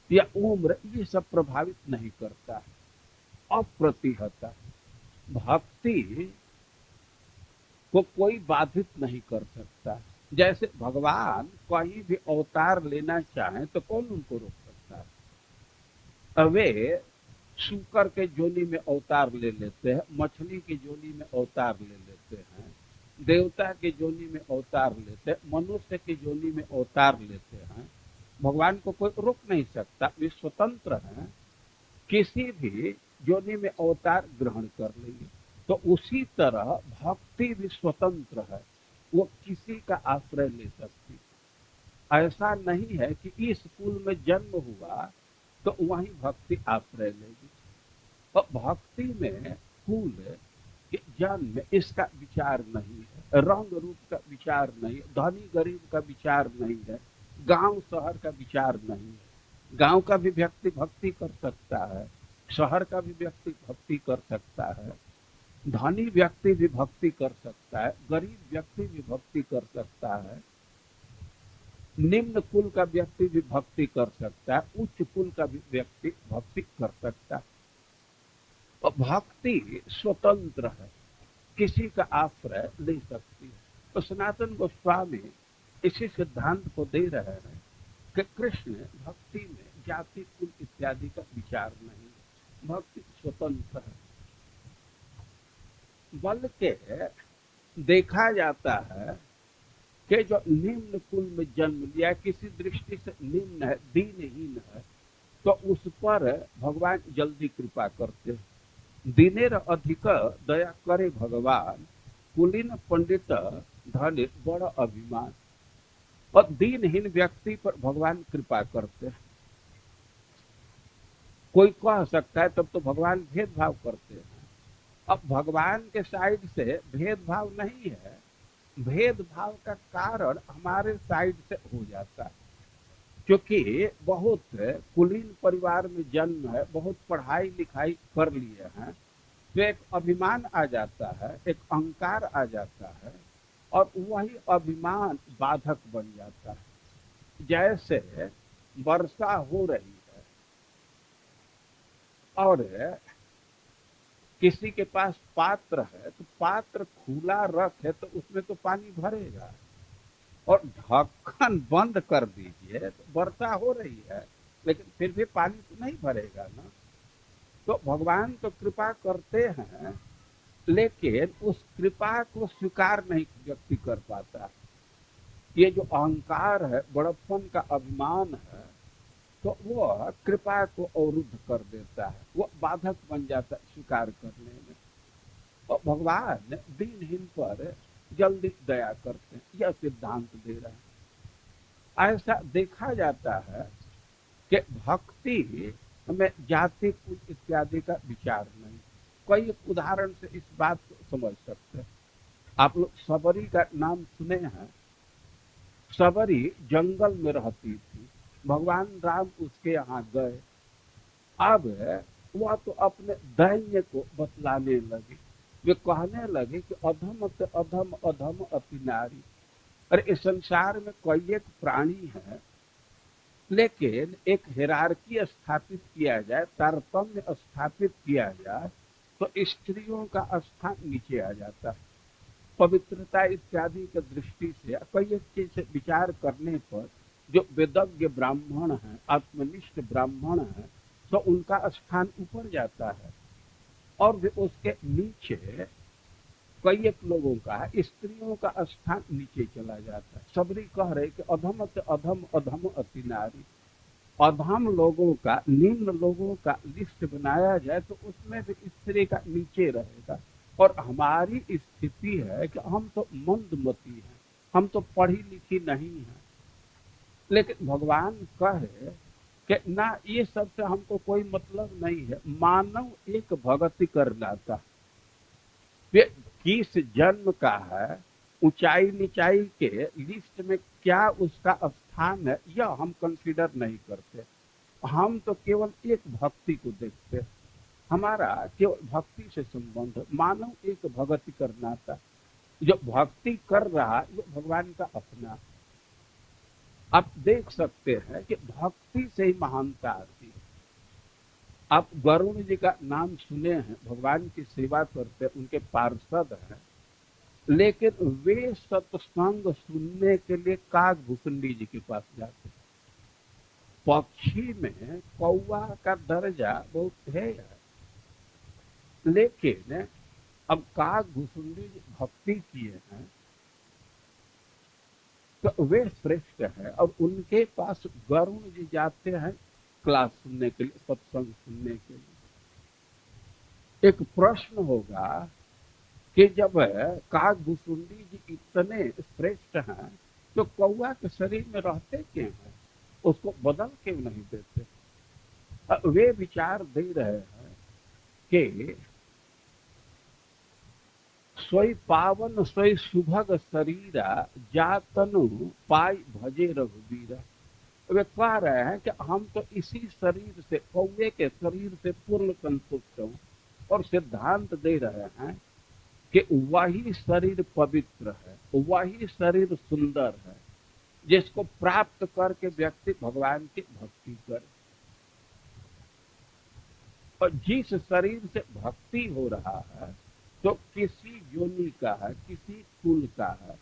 या उम्र ये सब प्रभावित नहीं करता है। अप्रतिहत भक्ति को कोई बाधित नहीं कर सकता। जैसे भगवान कहीं भी अवतार लेना चाहें तो कौन उनको रोक सकता है। वे शुकर के जोनी में अवतार ले लेते हैं, मछली की जोनी में अवतार ले लेते हैं, देवता के जोनी में अवतार लेते हैं, मनुष्य की जोनी में अवतार लेते हैं। भगवान को कोई रोक नहीं सकता, वे स्वतंत्र हैं, किसी भी जोनी में अवतार ग्रहण कर लेंगे। तो उसी तरह भक्ति भी स्वतंत्र है, वो किसी का आश्रय ले सकती। ऐसा नहीं है कि इस कुल में जन्म हुआ तो वहीं भक्ति आश्रय लेगी। और भक्ति में कुल के जन्म इसका विचार नहीं है, रंग रूप का विचार नहीं है, धनी गरीब का विचार नहीं है, गांव शहर का विचार नहीं है। गांव का भी व्यक्ति भक्ति कर सकता है, शहर का भी व्यक्ति भक्ति कर सकता है, धनी व्यक्ति भी भक्ति कर सकता है, गरीब व्यक्ति भी भक्ति कर सकता है, निम्न कुल का व्यक्ति भी भक्ति कर सकता है, उच्च कुल का भी व्यक्ति भक्ति कर सकता है। और भक्ति स्वतंत्र है, किसी का आश्रय ले सकती है। तो सनातन गोस्वामी इसी सिद्धांत को दे रहे हैं कि कृष्ण भक्ति में जाति, कुल इत्यादि का विचार नहीं, भक्ति स्वतंत्र है। बल्कि देखा जाता है कि जो निम्न कुल में जन्म लिया, किसी दृष्टि से निम्न है, दीनहीन है, तो उस पर भगवान जल्दी कृपा करते हैं। दिनेर अधिक दया करे भगवान, कुलीन पंडित धन बड़ अभिमान। और दीनहीन व्यक्ति पर भगवान कृपा करते हैं। कोई कह सकता है तब तो भगवान भेदभाव करते हैं। अब भगवान के साइड से भेदभाव नहीं है, भेदभाव का कारण हमारे साइड से हो जाता है। क्योंकि बहुत कुलीन परिवार में जन्म है, बहुत पढ़ाई लिखाई कर लिए हैं, तो एक अभिमान आ जाता है, एक अहंकार आ जाता है, और वही अभिमान बाधक बन जाता है। जैसे वर्षा हो रही है और किसी के पास पात्र है, तो पात्र खुला रखे तो उसमें तो पानी भरेगा, और ढक्कन बंद कर दीजिए तो वर्षा हो रही है लेकिन फिर भी पानी तो नहीं भरेगा ना। तो भगवान तो कृपा करते हैं, लेकिन उस कृपा को स्वीकार नहीं व्यक्ति कर पाता। ये जो अहंकार है, बड़प्पन का अभिमान है, तो वो कृपा को अवरुद्ध कर देता है, वो बाधक बन जाता है स्वीकार करने में। और भगवान दीनहीन पर जल्दी दया करते हैं, यह सिद्धांत दे रहे हैं। ऐसा देखा जाता है कि भक्ति में जाति, कुल इत्यादि का विचार नहीं। कई उदाहरण से इस बात को समझ सकते हैं। आप लोग सबरी का नाम सुने हैं। सबरी जंगल में रहती थी, भगवान राम उसके यहाँ गए। अब वह तो अपने दैन्य को बतलाने लगे, वे कहने लगे कि अधम से अधम अधम अति नारी। अरे इस संसार में कोई एक प्राणी है, लेकिन एक हिरार्की स्थापित किया जाए, तारतम्य स्थापित किया जाए, तो स्त्रियों का स्थान नीचे आ जाता है। पवित्रता इत्यादि की दृष्टि से कई एक चीज से विचार करने पर जो वेदज्ञ ब्राह्मण हैं, आत्मनिष्ठ ब्राह्मण हैं, तो उनका स्थान ऊपर जाता है, और भी उसके नीचे कई एक लोगों का, स्त्रियों का स्थान नीचे चला जाता है। सबरी कह रहे कि अधम से अधम अधम अति नारी। अधम लोगों का, निम्न लोगों का लिस्ट बनाया जाए तो उसमें भी स्त्री का नीचे रहेगा। और हमारी स्थिति है कि हम तो मंदमती हैं, हम तो पढ़ी लिखी नहीं हैं, लेकिन भगवान कहे कि ना, ये सब से हमको कोई मतलब नहीं है। मानव एक भगति कर लाता, वे किस जन्म का है, ऊंचाई नीचाई के लिस्ट में क्या उसका स्थान है, यह हम कंसीडर नहीं करते। हम तो केवल एक भक्ति को देखते। हमारा केवल भक्ति से संबंध है। मानव एक भक्ति करना था, जो भक्ति कर रहा वो भगवान का अपना। आप देख सकते हैं कि भक्ति से ही महानता आती है। आप वरुण जी का नाम सुने हैं, भगवान की सेवा करते हैं, उनके पार्षद हैं, लेकिन वे सत्संग सुनने के लिए काकभूषुंडी जी के पास जाते। पक्षी में कौवा का दर्जा बहुत है, लेकिन अब काकभूषुंडी जी भक्ति किए हैं तो वे श्रेष्ठ है, और उनके पास वरुण जी जाते हैं क्लास सुनने के लिए, सत्संग सुनने के लिए। एक प्रश्न होगा कि जब काकभूषुंडी जी इतने श्रेष्ठ हैं तो कौवा के शरीर में रहते क्यों हैं, उसको बदल क्यों नहीं देते? वे विचार दे रहे हैं कि सोई पावन सोई सुभग शरीरा, जातनु पाई भजे रघुबीरा। वे कह रहे हैं कि हम तो इसी शरीर से, कौवे के शरीर से पूर्ण संतुष्ट हूं, और सिद्धांत दे रहे हैं कि वही शरीर पवित्र है, वही शरीर सुंदर है, जिसको प्राप्त करके व्यक्ति भगवान की भक्ति करे। और जिस शरीर से भक्ति हो रहा है तो किसी योनि का है, किसी कुल का है,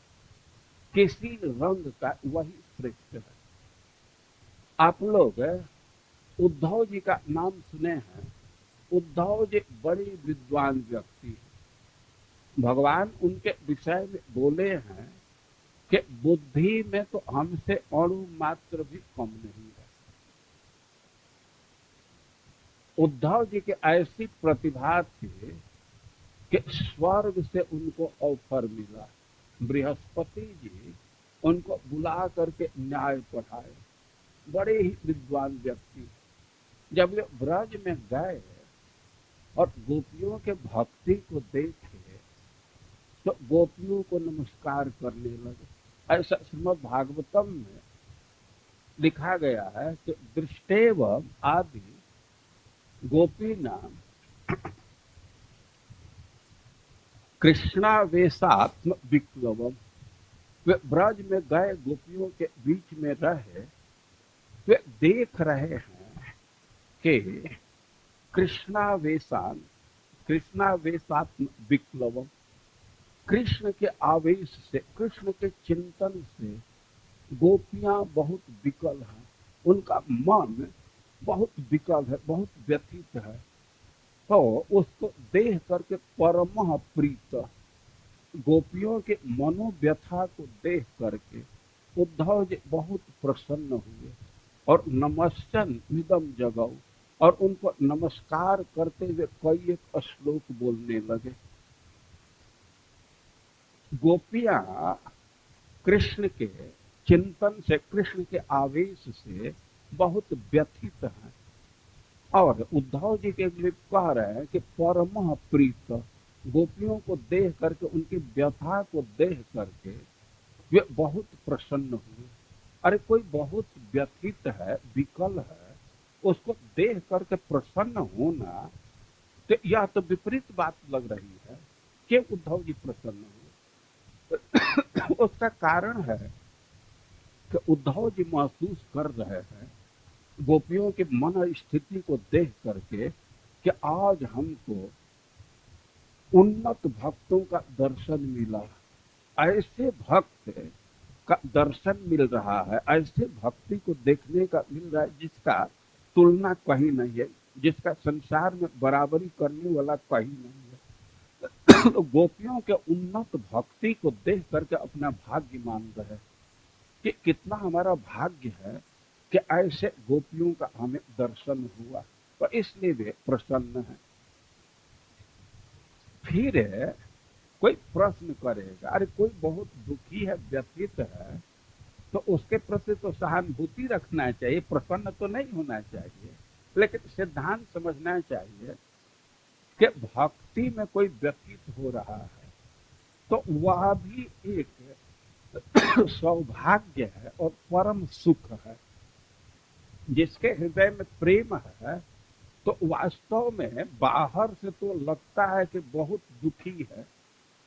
किसी रंग का, वही श्रेष्ठ है। आप लोग उद्धव जी का नाम सुने हैं। उद्धव जी बड़े विद्वान व्यक्ति हैं। भगवान उनके विषय में बोले हैं कि बुद्धि में तो हमसे अणु मात्र भी कम नहीं है। उद्धव जी की ऐसी प्रतिभा थी कि स्वर्ग से उनको ऑफर मिला। बृहस्पति जी उनको बुला करके न्याय पढ़ाए। बड़े ही विद्वान व्यक्ति। जब वे ब्रज में गए और गोपियों के भक्ति को देखे तो गोपियों को नमस्कार करने लगे। ऐसा श्रीमद् भागवतम में लिखा गया है कि दृष्टेव आदि गोपी नाम कृष्णावेशात्म विप्लवम। वे ब्रज में गए, गोपियों के बीच में रहे, वे देख रहे हैं कि कृष्णावेशान कृष्णावेशात्म विप्लवम, कृष्ण के आवेश से, कृष्ण के चिंतन से गोपियां बहुत विकल हैं। उनका मन बहुत विकल है, बहुत व्यथित है। तो उसको देख करके परमः प्रीत, गोपियों के मनोव्यथा को देख करके उद्धव जी बहुत प्रसन्न हुए और नमस्सन विदम जगौ, और उनको नमस्कार करते हुए कई एक श्लोक बोलने लगे। गोपियां कृष्ण के चिंतन से, कृष्ण के आवेश से बहुत व्यथित हैं, और उद्धव जी के लिए कह रहे हैं कि परमः प्रीत, गोपियों को देख करके, उनकी व्यथा को देख करके वे बहुत प्रसन्न हुए। अरे कोई बहुत व्यथित है, विकल है, उसको देख करके प्रसन्न होना, तो यह तो विपरीत बात लग रही है कि उद्धव जी प्रसन्न हुए। उसका कारण है कि उद्धव जी महसूस कर रहे हैं गोपियों के मन स्थिति को देख करके कि आज हमको उन्नत भक्तों का दर्शन मिला, ऐसे भक्त का दर्शन मिल रहा है, ऐसे भक्ति को देखने का मिल रहा है जिसका तुलना कहीं नहीं है, जिसका संसार में बराबरी करने वाला कहीं नहीं है। तो गोपियों के उन्नत भक्ति को देख करके अपना भाग्य मान रहे कि कितना हमारा भाग्य है कि ऐसे गोपियों का हमें दर्शन हुआ, तो इसलिए वे प्रसन्न हैं। फिर कोई प्रश्न करेगा, अरे कोई बहुत दुखी है, व्यथित है, तो उसके प्रति तो सहानुभूति रखना चाहिए, प्रसन्न तो नहीं होना चाहिए। लेकिन सिद्धांत समझना चाहिए कि भक्ति में कोई व्यतीत हो रहा है तो वह भी एक सौभाग्य है और परम सुख है। जिसके हृदय में प्रेम है तो वास्तव में बाहर से तो लगता है कि बहुत दुखी है,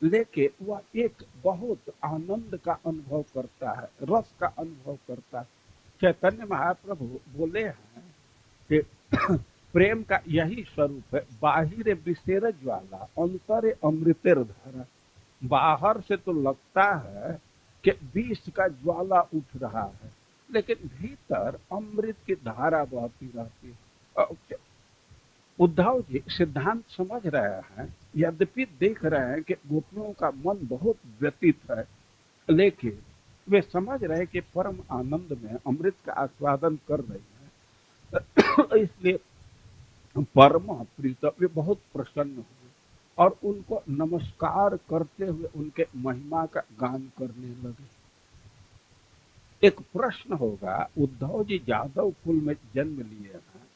लेकिन वह एक बहुत आनंद का अनुभव करता है, रस का अनुभव करता है। चैतन्य महाप्रभु बोले हैं कि प्रेम का यही स्वरूप है, बाहिर विषेर ज्वाला अंतरे अमृतेर धारा। बाहर से तो लगता है कि विष का ज्वाला उठ रहा है, लेकिन भीतर अमृत की धारा बहती रहती है। उद्धव जी सिद्धांत समझ रहे हैं, यद्यपि देख रहे हैं कि गोपियों का मन बहुत व्यतीत है, लेकिन वे समझ रहे कि परम आनंद में अमृत का आस्वादन कर रही है। इसलिए परम प्रीत वे बहुत प्रसन्न हुए और उनको नमस्कार करते हुए उनके महिमा का गान करने लगे। एक प्रश्न होगा, उद्धव जी यादव कुल में जन्म लिए हैं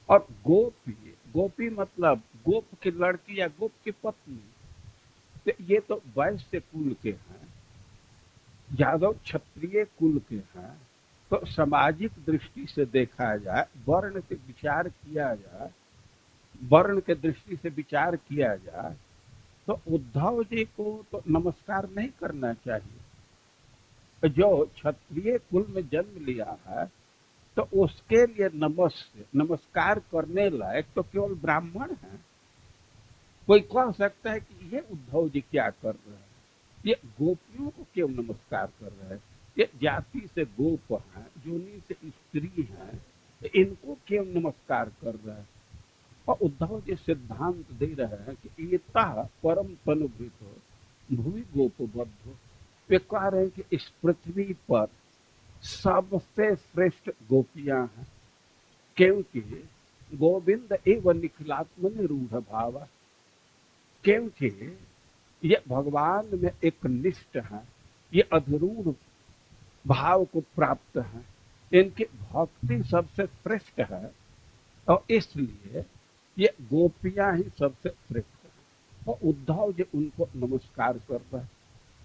और गोपी, गोपी मतलब गोप की लड़की या गोप की पत्नी, तो ये तो वैश्य कुल के हैं, यादव क्षत्रिय कुल के हैं। तो सामाजिक दृष्टि से देखा जाए, वर्ण से विचार किया जाए, वर्ण के दृष्टि से विचार किया जाए तो उद्धव जी को तो नमस्कार नहीं करना चाहिए। जो क्षत्रिय कुल में जन्म लिया है तो उसके लिए नमस्कार करने लायक तो केवल ब्राह्मण है। कोई कह सकता है कि ये उद्धव जी क्या कर रहे हैं, ये गोपियों को क्यों नमस्कार कर रहे हैं, ये जाति से गोप हैं, जोनी से स्त्री हैं, इनको क्यों नमस्कार कर रहे हैं। और उद्धव जी सिद्धांत दे रहे हैं कि एता परम तनुभृत हो भूमि गोप बद्ध। वे कह रहे हैं कि इस पृथ्वी पर सबसे श्रेष्ठ गोपियां हैं, क्योंकि गोविंद एवं निखिलात्मन रूढ़ भाव, क्योंकि ये भगवान में एक निष्ठ है, ये अधरूढ़ भाव को प्राप्त है, इनकी भक्ति सबसे श्रेष्ठ है और इसलिए ये गोपियां ही सबसे श्रेष्ठ है। और उद्धव जी उनको नमस्कार कर रहे हैं।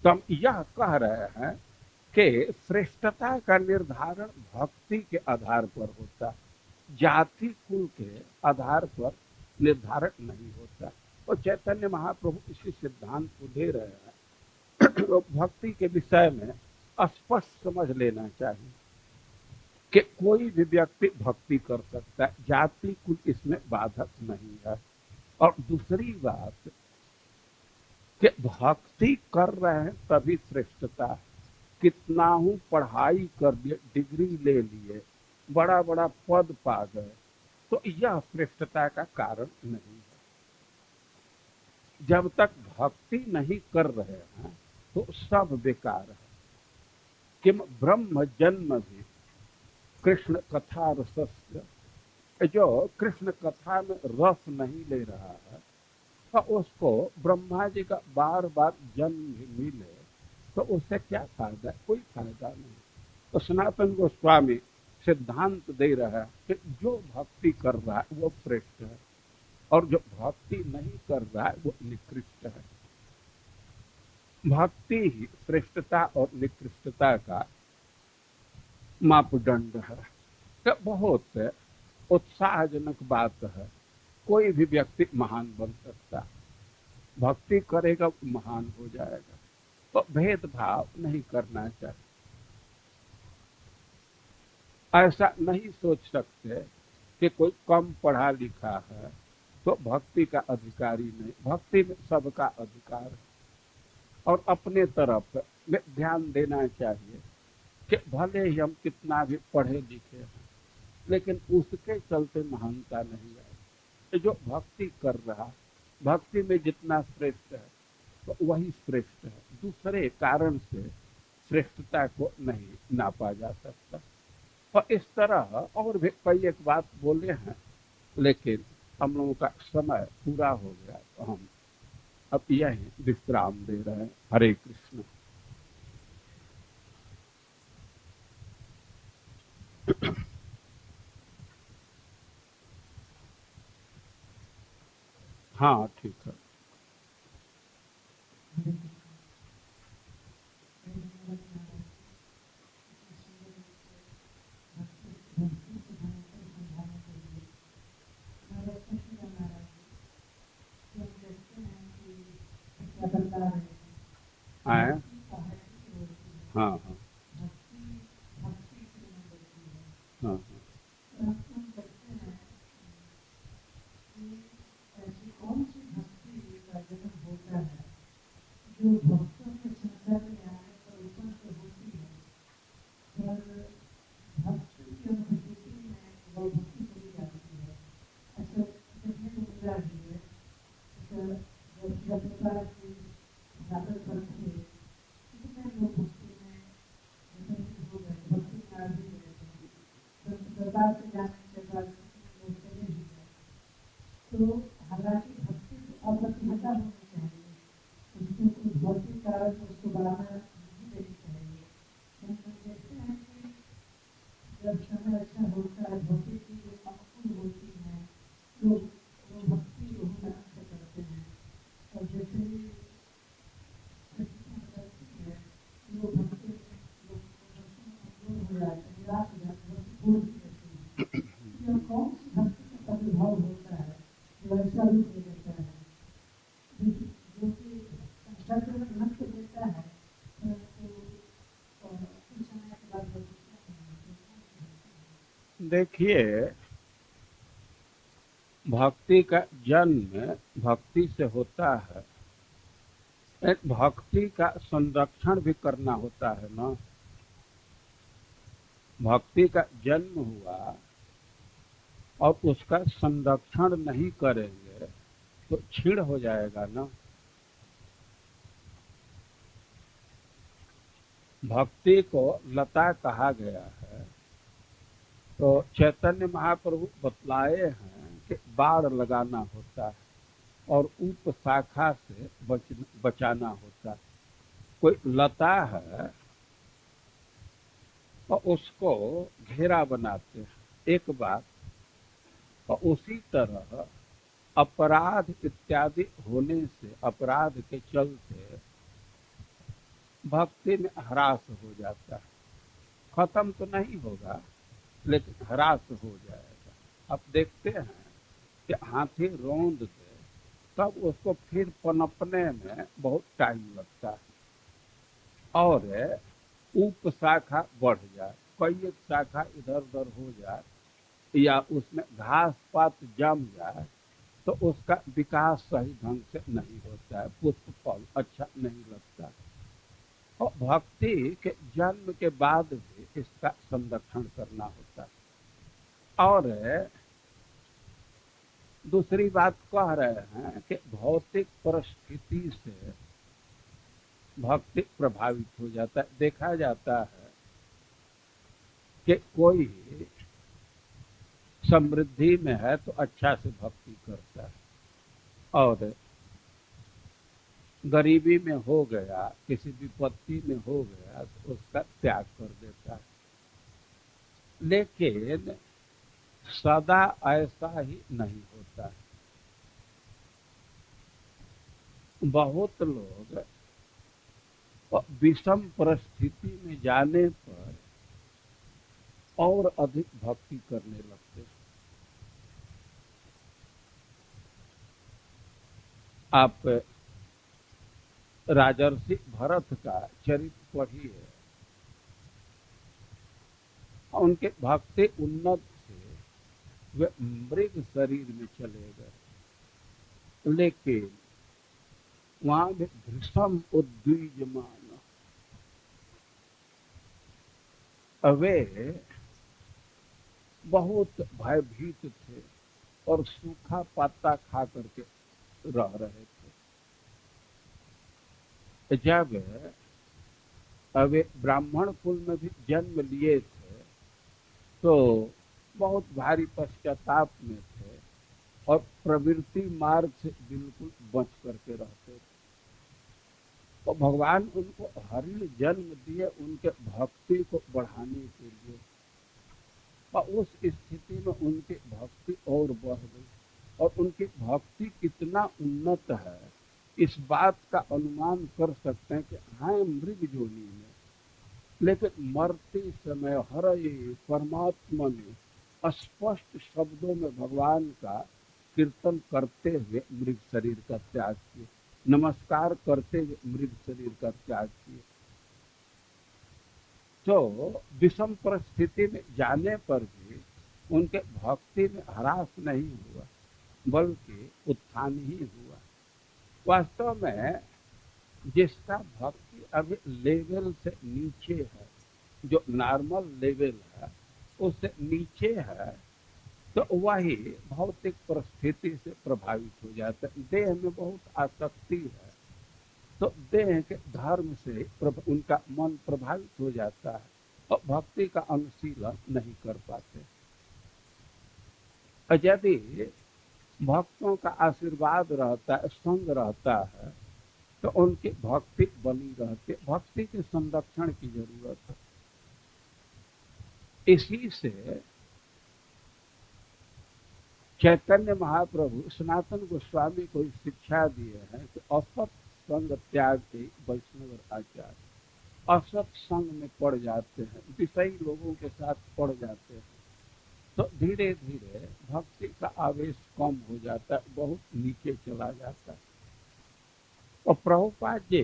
तो हम यह कह रहे हैं कि श्रेष्ठता का निर्धारण भक्ति के आधार पर होता है, जाति कुल के आधार पर निर्धारण नहीं होता। और चैतन्य महाप्रभु इसी सिद्धांत को दे रहे हैं। तो भक्ति के विषय में स्पष्ट समझ लेना चाहिए कि कोई भी व्यक्ति भक्ति कर सकता है, जाति कुल इसमें बाधक नहीं है। और दूसरी बात कि भक्ति कर रहे हैं तभी श्रेष्ठता है। कितना हूं पढ़ाई कर लिए, डिग्री ले लिए, बड़ा बड़ा पद पा गए, तो यह श्रेष्ठता का कारण नहीं है। जब तक भक्ति नहीं कर रहे हैं तो सब बेकार है। किम ब्रह्म जन्म भी कृष्ण कथा रसस्य, जो कृष्ण कथा में रस नहीं ले रहा है तो उसको ब्रह्मा जी का बार बार जन्म भी मिले तो उससे क्या फायदा, कोई फायदा नहीं। तो सनातन गोस्वामी सिद्धांत दे रहा है कि जो भक्ति कर रहा है वो श्रेष्ठ है और जो भक्ति नहीं कर रहा है वो निकृष्ट है। भक्ति ही श्रेष्ठता और निकृष्टता का मापदंड है। तो बहुत उत्साहजनक बात है, कोई भी व्यक्ति महान बन सकता है, भक्ति करेगा वो महान हो जाएगा। तो भेदभाव नहीं करना चाहिए। ऐसा नहीं सोच सकते कि कोई कम पढ़ा लिखा है तो भक्ति का अधिकारी नहीं, भक्ति में सबका अधिकार है। और अपने तरफ में ध्यान देना चाहिए कि भले ही हम कितना भी पढ़े लिखे हैं, लेकिन उसके चलते महानता नहीं है। जो भक्ति कर रहा, भक्ति में जितना श्रेष्ठ है तो वही श्रेष्ठ है, दूसरे कारण से श्रेष्ठता को नहीं नापा जा सकता। और इस तरह और भी कई एक बात बोले हैं, लेकिन हम लोगों का समय पूरा हो गया तो हम अब यही विश्राम दे रहे हैं। हरे कृष्ण। हाँ ठीक है। आए हाँ हाँ हाँ देखिए, भक्ति का जन्म भक्ति से होता है। एक भक्ति का संरक्षण भी करना होता है ना। भक्ति का जन्म हुआ और उसका संरक्षण नहीं करेंगे तो क्षीण हो जाएगा ना। भक्ति को लता कहा गया है। तो चैतन्य महाप्रभु बतलाए हैं कि बाढ़ लगाना होता है और उप शाखा से बचाना होता है। कोई लता है और उसको घेरा बनाते हैं एक बात, और उसी तरह अपराध इत्यादि होने से, अपराध के चलते भक्ति में ह्रास हो जाता है। खत्म तो नहीं होगा लेकिन ह्रास हो जाएगा। अब देखते हैं कि हाथी रौंद दे तब उसको फिर पनपने में बहुत टाइम लगता है, और उप शाखा बढ़ जाए, कई एक शाखा इधर उधर हो जाए या उसमें घास पात जम जाए तो उसका विकास सही ढंग से नहीं होता है, पुष्प फल अच्छा नहीं लगता। और भक्ति के जन्म के बाद भी इसका संरक्षण करना होता है। और दूसरी बात कह रहे हैं कि भौतिक परिस्थिति से भक्ति प्रभावित हो जाता है। देखा जाता है कि कोई समृद्धि में है तो अच्छा से भक्ति करता है, और गरीबी में हो गया, किसी विपत्ति में हो गया तो उसका त्याग कर देता है। लेकिन सदा ऐसा ही नहीं होता है। बहुत लोग विषम परिस्थिति में जाने पर और अधिक भक्ति करने लगते हैं। आप राजर्षि भरत का चरित्र पढ़िए, उनके भक्ति उन्नत से वे मृग शरीर में चले गए, लेकिन वहां भी भीषम उद्वीजमान, वे बहुत भयभीत थे और सूखा पत्ता खा करके रह रहे थे। जब वे ब्राह्मण कुल में भी जन्म लिए थे तो बहुत भारी पश्चाताप में थे और प्रवृत्ति मार्ग से बिल्कुल बच करके रहते थे। तो भगवान उनको हरिण जन्म दिए उनके भक्ति को बढ़ाने के लिए, और उस स्थिति में उनकी भक्ति और बढ़ गई। और उनकी भक्ति कितना उन्नत है, इस बात का अनुमान कर सकते हैं कि हाँ मृग जोनी है, लेकिन मरते समय हरे परमात्मा में स्पष्ट शब्दों में भगवान का कीर्तन करते हुए मृग शरीर का त्याग किए, नमस्कार करते हुए मृग शरीर का त्याग किए। तो विषम परिस्थिति में जाने पर भी उनके भक्ति में ह्रास नहीं हुआ, बल्कि उत्थान ही हुआ। वास्तव में जिसका भक्ति अभी लेवल से नीचे है, जो नॉर्मल लेवल है उससे नीचे है, तो वही भौतिक परिस्थिति से प्रभावित हो जाता है। देह में बहुत आसक्ति है, तो देह के धर्म से उनका मन प्रभावित हो जाता है और भक्ति का अनुशीलन नहीं कर पाते। और यदि भक्तों का आशीर्वाद रहता है, संग रहता है, तो उनकी भक्ति बनी रहती है। भक्ति के संरक्षण की जरूरत है। इसी से चैतन्य महाप्रभु सनातन गोस्वामी को शिक्षा दिए हैं कि असत संग त्याग के वैष्णव आचार्य। असत संग में पड़ जाते हैं, विषयी लोगों के साथ पड़ जाते हैं, तो धीरे धीरे भक्ति का आवेश कम हो जाता है, बहुत नीचे चला जाता है। और प्रभुपाद जी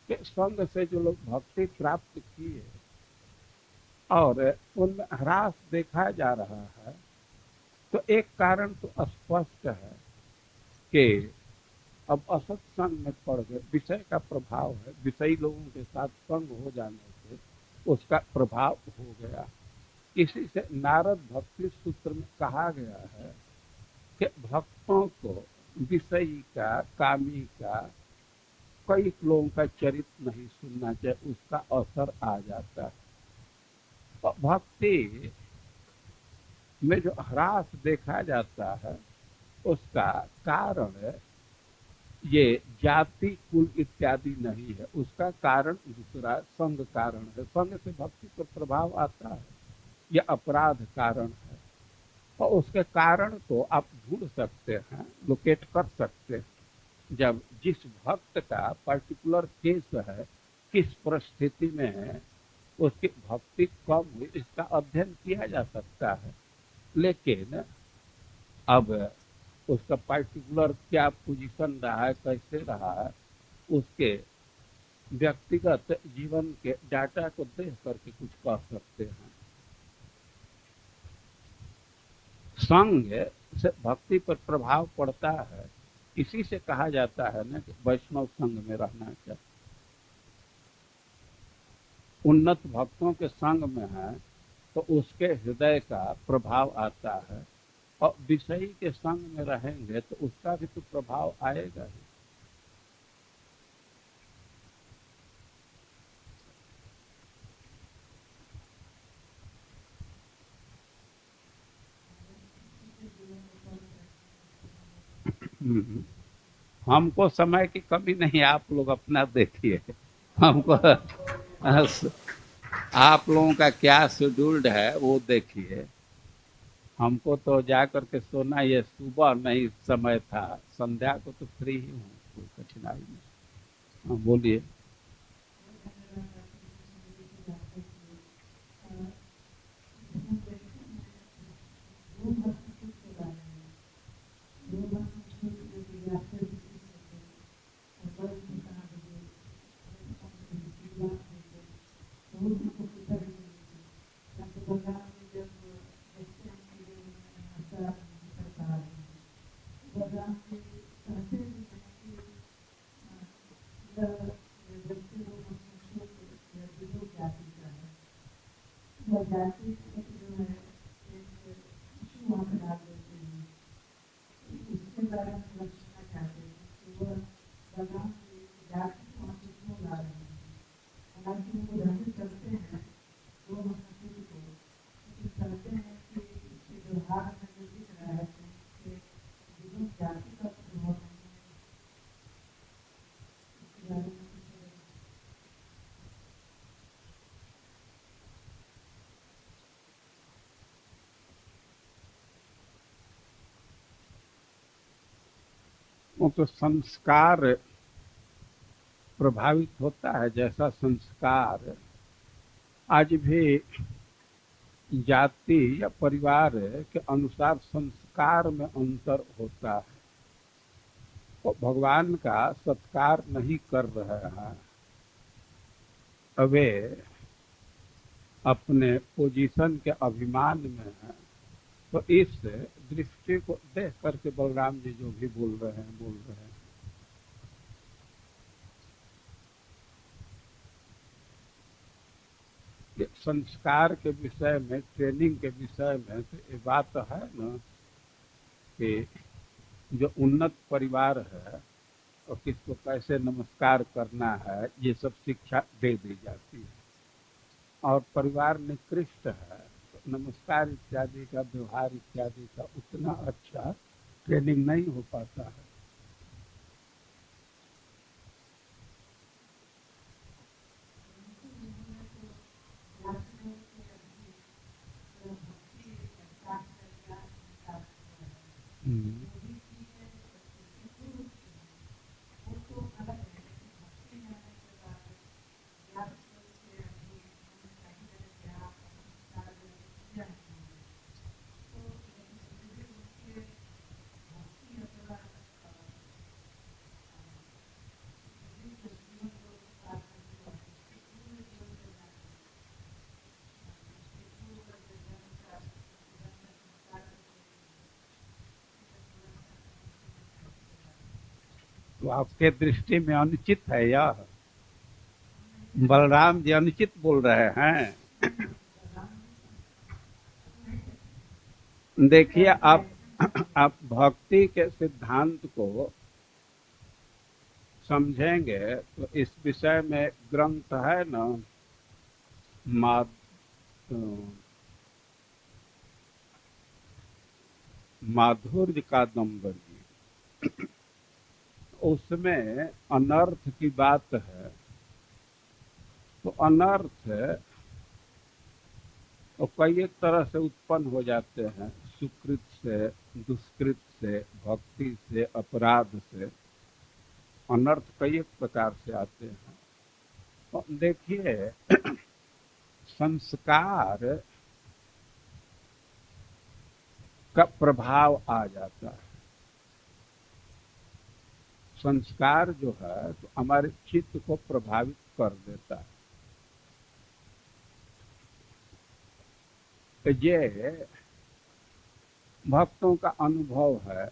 के संग से जो लोग भक्ति प्राप्त किए और उनमें ह्रास देखा जा रहा है, तो एक कारण तो स्पष्ट है कि अब असत संग में पड़ गए, विषय का प्रभाव है, विषयी लोगों के साथ संग हो जाने से उसका प्रभाव हो गया। इसी से नारद भक्ति सूत्र में कहा गया है कि भक्तों को विषयी का, कामी का, कई लोगों का चरित्र नहीं सुनना चाहिए, उसका असर आ जाता है। और भक्ति में जो ह्रास देखा जाता है उसका कारण ये जाति कुल इत्यादि नहीं है, उसका कारण दूसरा संग कारण है। संग से भक्ति पर प्रभाव आता है, यह अपराध कारण है। और उसके कारण को आप ढूंढ सकते हैं, लोकेट कर सकते हैं। जब जिस भक्त का पर्टिकुलर केस है, किस परिस्थिति में है, उसकी भक्ति कम हुई, इसका अध्ययन किया जा सकता है। लेकिन अब उसका पर्टिकुलर क्या पोजीशन रहा है, कैसे रहा है, उसके व्यक्तिगत जीवन के डाटा को देख करके कुछ कह सकते हैं। संग से भक्ति पर प्रभाव पड़ता है, इसी से कहा जाता है ना कि वैष्णव संग में रहना चाहिए। उन्नत भक्तों के संग में है तो उसके हृदय का प्रभाव आता है, और विषयी के संग में रहेंगे तो उसका भी तो प्रभाव आएगा ही। हमको समय की कमी नहीं, आप लोग अपना देखिए। हमको आप लोगों का क्या शेड्यूल्ड है वो देखिए। हमको तो जा करके सोना, ये सुबह नहीं समय था, संध्या को तो फ्री ही हूँ, कोई कठिनाई नहीं। हाँ बोलिए। वो तो संस्कार प्रभावित होता है। जैसा संस्कार आज भी जाति या परिवार के अनुसार संस्कार में अंतर होता है। वो भगवान का सत्कार नहीं कर रहे हैं, वे अपने पोजीशन के अभिमान में हैं। तो इस दृष्टि को देख करके बलराम जी जो भी बोल रहे हैं बोल रहे हैं। ये संस्कार के विषय में, ट्रेनिंग के विषय में तो ये बात है ना कि जो उन्नत परिवार है और किसको कैसे नमस्कार करना है, ये सब शिक्षा दे दी जाती है। और परिवार निकृष्ट है तो नमस्कार इत्यादि का, व्यवहार इत्यादि का उतना अच्छा ट्रेनिंग नहीं हो पाता है। हम्म। तो आपके दृष्टि में अनुचित है यह? बलराम जी अनुचित बोल रहे हैं? देखिए, आप भक्ति के सिद्धांत को समझेंगे तो इस विषय में ग्रंथ है ना, मा, माधुर्य कादम्बरी, उसमें अनर्थ की बात है। तो अनर्थ तो कई एक तरह से उत्पन्न हो जाते हैं, सुकृत से, दुष्कृत से, भक्ति से, अपराध से। अनर्थ कई एक प्रकार से आते हैं। तो देखिए, संस्कार का प्रभाव आ जाता है। संस्कार जो है तो हमारे चित्त को प्रभावित कर देता है। तो ये भक्तों का अनुभव है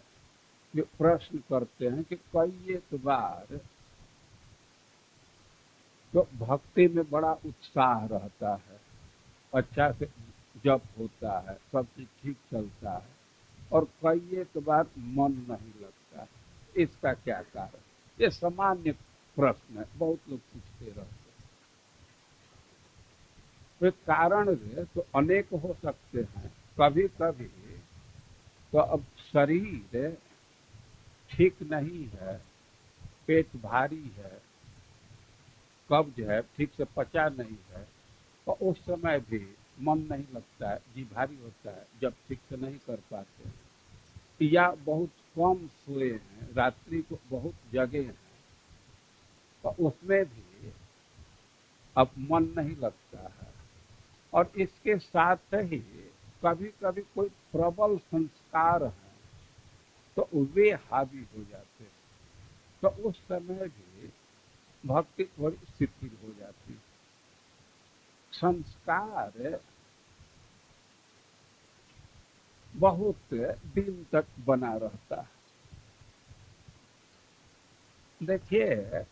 कि प्रश्न करते हैं कि कई एक बार तो भक्ति में बड़ा उत्साह रहता है, अच्छा से जप होता है, सब चीज ठीक चलता है, और कई एक बार मन नहीं लगता है। इसका क्या कारण? ये सामान्य प्रश्न है, बहुत लोग पूछते रहते हैं। तो कारण तो अनेक हो सकते हैं। कभी कभी तो अब शरीर ठीक नहीं है, पेट भारी है, कब्ज है, ठीक से पचा नहीं है, तो उस समय भी मन नहीं लगता है, जी भारी होता है, जब ठीक से नहीं कर पाते हैं। या बहुत कम सोए हैं, रात्रि को बहुत जगे हैं, तो उसमें भी अब मन नहीं लगता है। और इसके साथ ही कभी कभी कोई प्रबल संस्कार है तो वे हावी हो जाते हैं, तो उस समय भी भक्ति थोड़ी शिथिल हो जाती है। संस्कार बहुत दिन तक बना रहता है। देखिए,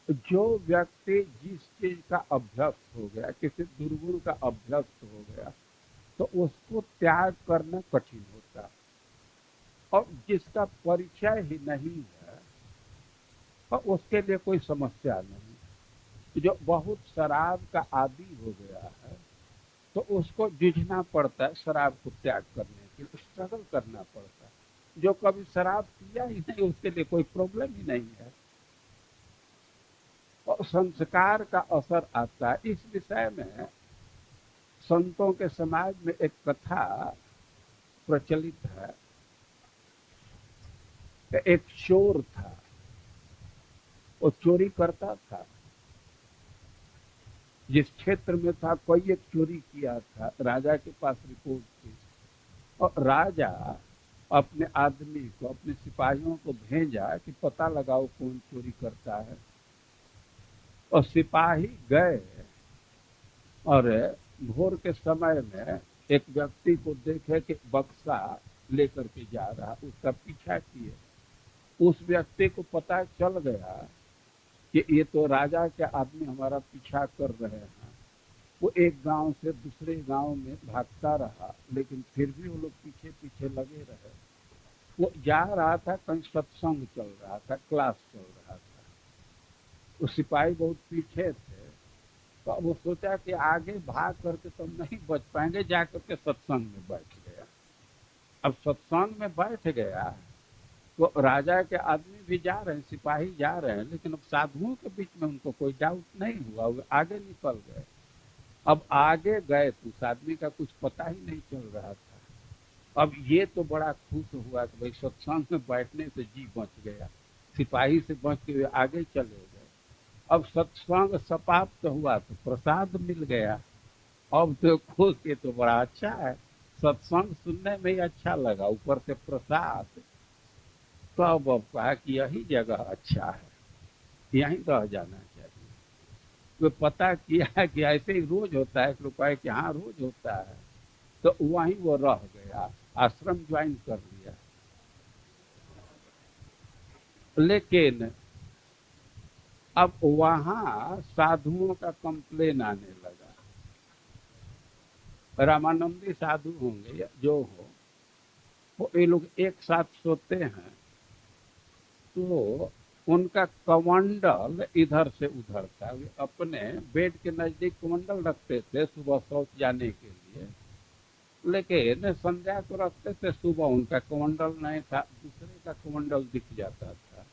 जो व्यक्ति जिस चीज का अभ्यस्त हो गया, किसी दुर्गुण का अभ्यस्त हो गया, तो उसको त्याग करना कठिन होता है। और जिसका परिचय ही नहीं है, और उसके लिए कोई समस्या नहीं। जो बहुत शराब का आदी हो गया है, तो उसको जूझना पड़ता है शराब को त्याग करने के लिए, स्ट्रगल करना पड़ता है। जो कभी शराब पिया ही नहीं, उसके लिए कोई प्रॉब्लम ही नहीं है। और संस्कार का असर आता है। इस विषय में संतों के समाज में एक कथा प्रचलित है एक चोर था, वो चोरी करता था। जिस क्षेत्र में था कोई एक चोरी किया था, राजा के पास रिपोर्ट थी, और राजा अपने आदमी को, अपने सिपाहियों को भेजा कि पता लगाओ कौन चोरी करता है। और सिपाही गए और भोर के समय में एक व्यक्ति को देखे कि बक्सा लेकर के जा रहा, उसका पीछा किए। उस व्यक्ति को पता चल गया कि ये तो राजा के आदमी हमारा पीछा कर रहे हैं। वो एक गांव से दूसरे गांव में भागता रहा, लेकिन फिर भी वो लोग पीछे पीछे लगे रहे। वो जा रहा था, कहीं सत्संग चल रहा था, क्लास चल रहा था। वो सिपाही बहुत पीछे थे, तो अब वो सोचा कि आगे भाग करके तो नहीं बच पाएंगे, जा करके सत्संग में बैठ गया। अब सत्संग में बैठ गया तो राजा के आदमी भी जा रहे हैं, सिपाही जा रहे हैं, लेकिन अब साधुओं के बीच में उनको कोई डाउट नहीं हुआ, वो आगे निकल गए। अब आगे गए तो उस आदमी का कुछ पता ही नहीं चल रहा था। अब ये तो बड़ा खुश हुआ कि भाई सत्संग में बैठने से जी बच गया, सिपाही से बच के आगे चले गए। अब सत्संग समाप्त हुआ तो प्रसाद मिल गया। अब तो खुश, ये तो बड़ा अच्छा है, सत्संग सुनने में ही अच्छा लगा, ऊपर से प्रसाद। तो अब कहा कि यही जगह अच्छा है, यहीं रह जाना चाहिए। तो पता किया कि ऐसे ही रोज होता है, तो कहा कि हाँ रोज होता है। तो वहीं वो रह गया, आश्रम ज्वाइन कर लिया। लेकिन अब वहां साधुओं का कंप्लेन आने लगा। रामानंदी साधु होंगे या जो हो, वो ये लोग एक साथ सोते हैं तो उनका कमंडल इधर से उधर था। वे अपने बेड के नजदीक कमंडल रखते थे सुबह शौच जाने के लिए, लेकिन संध्या को रखते थे, सुबह उनका कमंडल नहीं था, दूसरे का कमंडल दिख जाता था।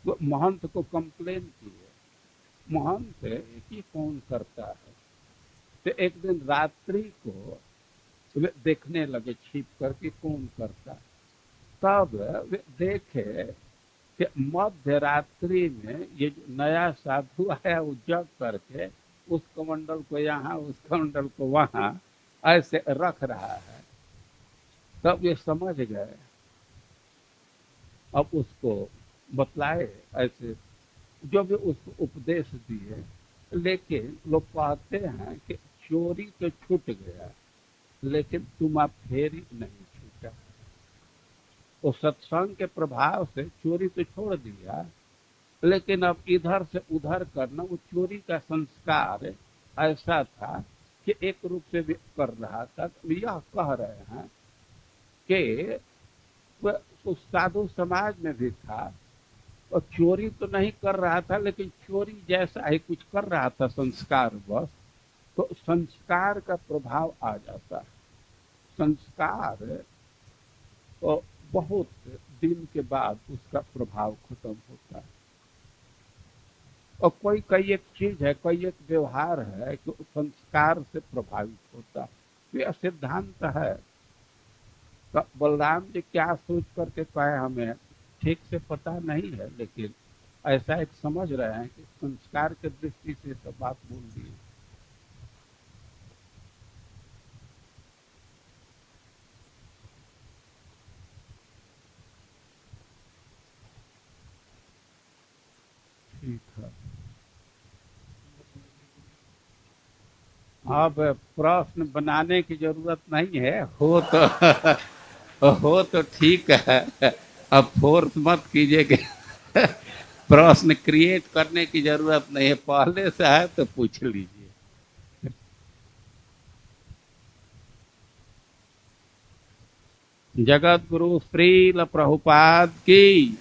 तो महंत को कंप्लेन किए, महंत ये कौन करता है। तो एक दिन रात्रि को वे देखने लगे छिप करके कौन करता। तब वे देखे कि मध्य रात्रि में ये जो नया साधु आया वो जग करके उस कमंडल को यहाँ, उस कमंडल को वहां ऐसे रख रहा है। तब ये समझ गए। अब उसको बतलाए ऐसे, जो भी उसको उपदेश दिए। लेकिन लोग कहते हैं कि चोरी तो छूट गया, लेकिन तुम फेरी नहीं छूटा। वो सत्संग के प्रभाव से चोरी तो छोड़ दिया, लेकिन अब इधर से उधर करना, वो चोरी का संस्कार ऐसा था कि एक रूप से भी कर रहा था। तो यह कह रहे हैं कि वह उस साधु समाज में भी था, और चोरी तो नहीं कर रहा था, लेकिन चोरी जैसा ही कुछ कर रहा था संस्कार बस। तो संस्कार का प्रभाव आ जाता है। संस्कार तो बहुत दिन के बाद उसका प्रभाव खत्म होता है। और कोई कई एक चीज है, कोई एक व्यवहार है कि संस्कार से प्रभावित होता है। तो यह सिद्धांत है। तो बलराम जी क्या सोच करके कहे हमें ठीक से पता नहीं है, लेकिन ऐसा एक समझ रहे हैं कि संस्कार के दृष्टि से सब बात बोल दी। ठीक है। अब प्रश्न बनाने की जरूरत नहीं है, हो तो हो तो ठीक है। अब फोर्स मत कीजिए कि प्रश्न क्रिएट करने की जरूरत नहीं है, पहले से है तो पूछ लीजिए। जगत गुरु श्रील प्रभुपाद की।